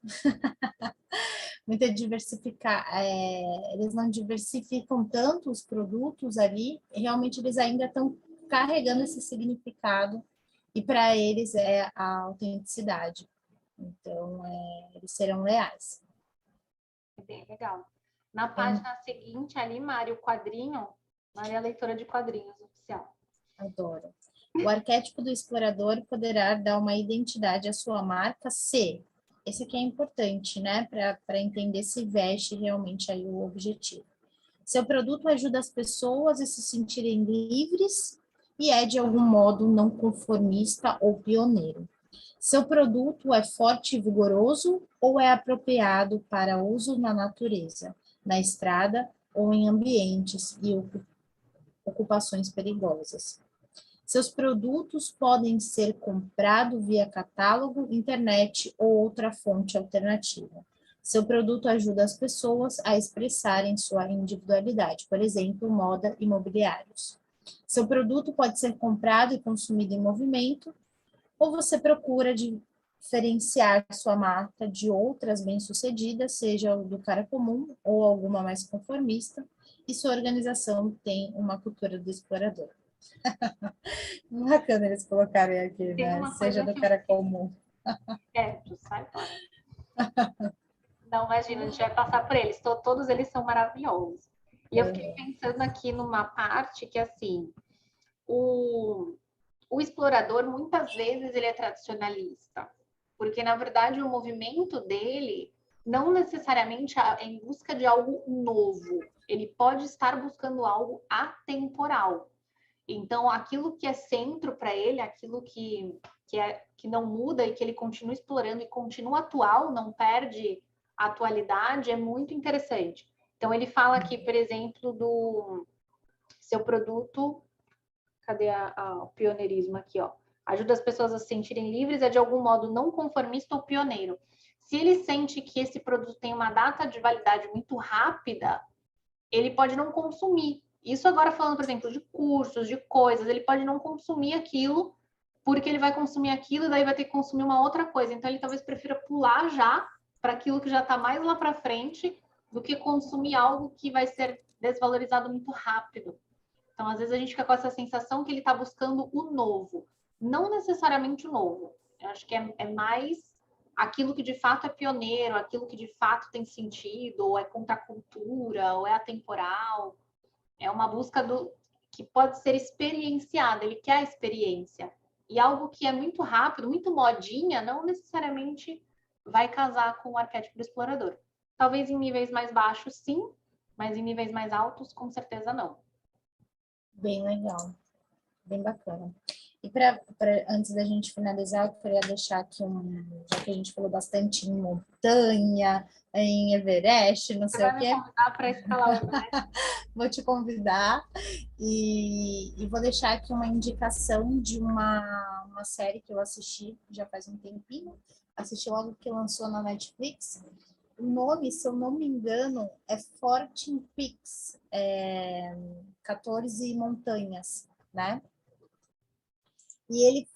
muita diversificar, eles não diversificam tanto os produtos ali, realmente eles ainda estão carregando esse significado e para eles é a autenticidade. Então, eles serão leais. Bem legal. Na página seguinte, ali, Mari, o quadrinho. Mari é a leitora de quadrinhos oficial. Adoro. O arquétipo do explorador poderá dar uma identidade à sua marca se... Esse aqui é importante, né? Para entender se veste realmente aí o objetivo. Seu produto ajuda as pessoas a se sentirem livres e é, de algum modo, não conformista ou pioneiro. Seu produto é forte e vigoroso ou é apropriado para uso na natureza, na estrada ou em ambientes e ocupações perigosas. Seus produtos podem ser comprados via catálogo, internet ou outra fonte alternativa. Seu produto ajuda as pessoas a expressarem sua individualidade, por exemplo, moda e mobiliários. Seu produto pode ser comprado e consumido em movimento, ou você procura diferenciar sua marca de outras bem-sucedidas, seja do cara comum ou alguma mais conformista, e sua organização tem uma cultura do explorador. Bacana eles colocarem aqui, né? Seja do cara comum. Tu sai fora. Não, imagina, a gente vai passar por eles. Todos eles são maravilhosos. E eu fiquei pensando aqui numa parte que, assim, o explorador, muitas vezes, ele é tradicionalista. Porque, na verdade, o movimento dele não necessariamente é em busca de algo novo. Ele pode estar buscando algo atemporal. Então, aquilo que é centro para ele, aquilo que não muda e que ele continua explorando e continua atual, não perde a atualidade, é muito interessante. Então, ele fala aqui, por exemplo, do seu produto. Cadê o pioneirismo aqui, ó? Ajuda as pessoas a se sentirem livres, é de algum modo não conformista ou pioneiro. Se ele sente que esse produto tem uma data de validade muito rápida, ele pode não consumir. Isso agora falando, por exemplo, de cursos, de coisas, ele pode não consumir aquilo, porque ele vai consumir aquilo e daí vai ter que consumir uma outra coisa. Então, ele talvez prefira pular já para aquilo que já está mais lá para frente do que consumir algo que vai ser desvalorizado muito rápido. Então, às vezes, a gente fica com essa sensação que ele está buscando o novo. Não necessariamente o novo. Eu acho que é mais aquilo que de fato é pioneiro, aquilo que de fato tem sentido, ou é contra a cultura, ou é atemporal. É uma busca do que pode ser experienciada, ele quer a experiência. E algo que é muito rápido, muito modinha, não necessariamente vai casar com o arquétipo do explorador. Talvez em níveis mais baixos, sim, mas em níveis mais altos, com certeza não. Bem legal, bem bacana. E antes da gente finalizar, eu queria deixar aqui já que a gente falou bastante em montanha, em Everest, não Você sei vai o me quê, convidar para escalar o Everest? vou te convidar e vou deixar aqui uma indicação de uma série que eu assisti já faz um tempinho, assisti logo que lançou na Netflix. O nome, se eu não me engano, é 14 Peaks, 14 montanhas, né? E ele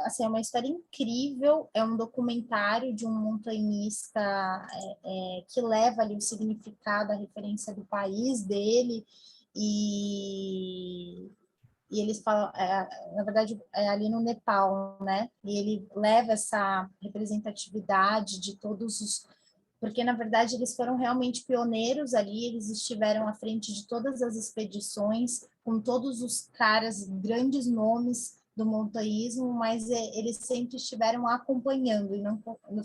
assim, é uma história incrível, é um documentário de um montanhista que leva ali o significado, a referência do país dele, e eles falam, na verdade, é ali no Nepal, né? E ele leva essa representatividade de todos os. Porque, na verdade, eles foram realmente pioneiros ali, eles estiveram à frente de todas as expedições, com todos os caras, grandes nomes do montanhismo, mas eles sempre estiveram acompanhando e não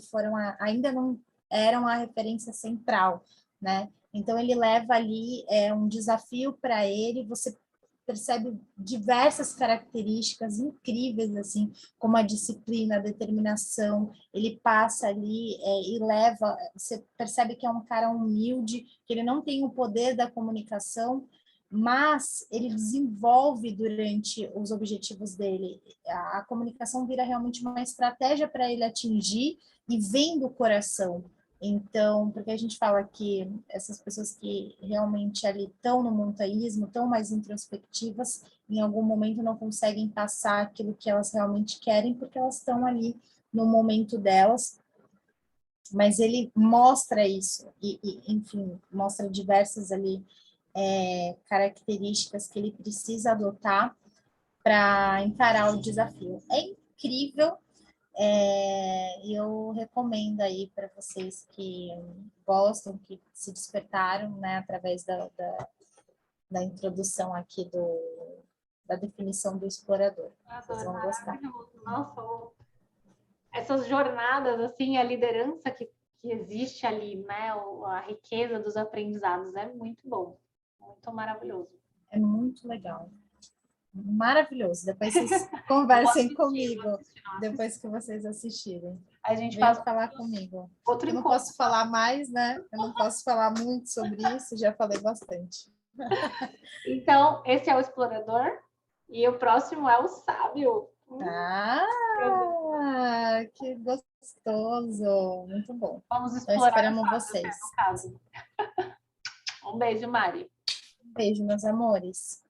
foram ainda não eram a referência central, né? Então ele leva ali um desafio para ele, você percebe diversas características incríveis, assim, como a disciplina, a determinação, ele passa ali e leva, você percebe que é um cara humilde, que ele não tem o poder da comunicação, mas ele desenvolve durante os objetivos dele. A comunicação vira realmente uma estratégia para ele atingir e vem do coração. Então, porque a gente fala que essas pessoas que realmente ali estão no montanhismo, estão mais introspectivas, em algum momento não conseguem passar aquilo que elas realmente querem, porque elas estão ali no momento delas. Mas ele mostra isso, enfim, mostra diversas ali características que ele precisa adotar para encarar o desafio. É incrível. Eu recomendo aí para vocês que gostam, que se despertaram, né, através da introdução aqui da definição do explorador. Vocês vão gostar. Nossa, essas jornadas, assim, a liderança que existe ali, né, a riqueza dos aprendizados, é muito bom, muito maravilhoso. É muito legal. Maravilhoso. Depois vocês conversem comigo, depois que vocês assistirem. A gente Venham faz falar comigo. outro Eu não encontro. posso falar mais, né? Eu não posso falar muito sobre isso, já falei bastante. Então, esse é o explorador e o próximo é o sábio. Ah, que gostoso! Muito bom. Vamos Então, explorar esperamos o sábio, vocês. no caso. Um beijo, Mari. Beijo, meus amores.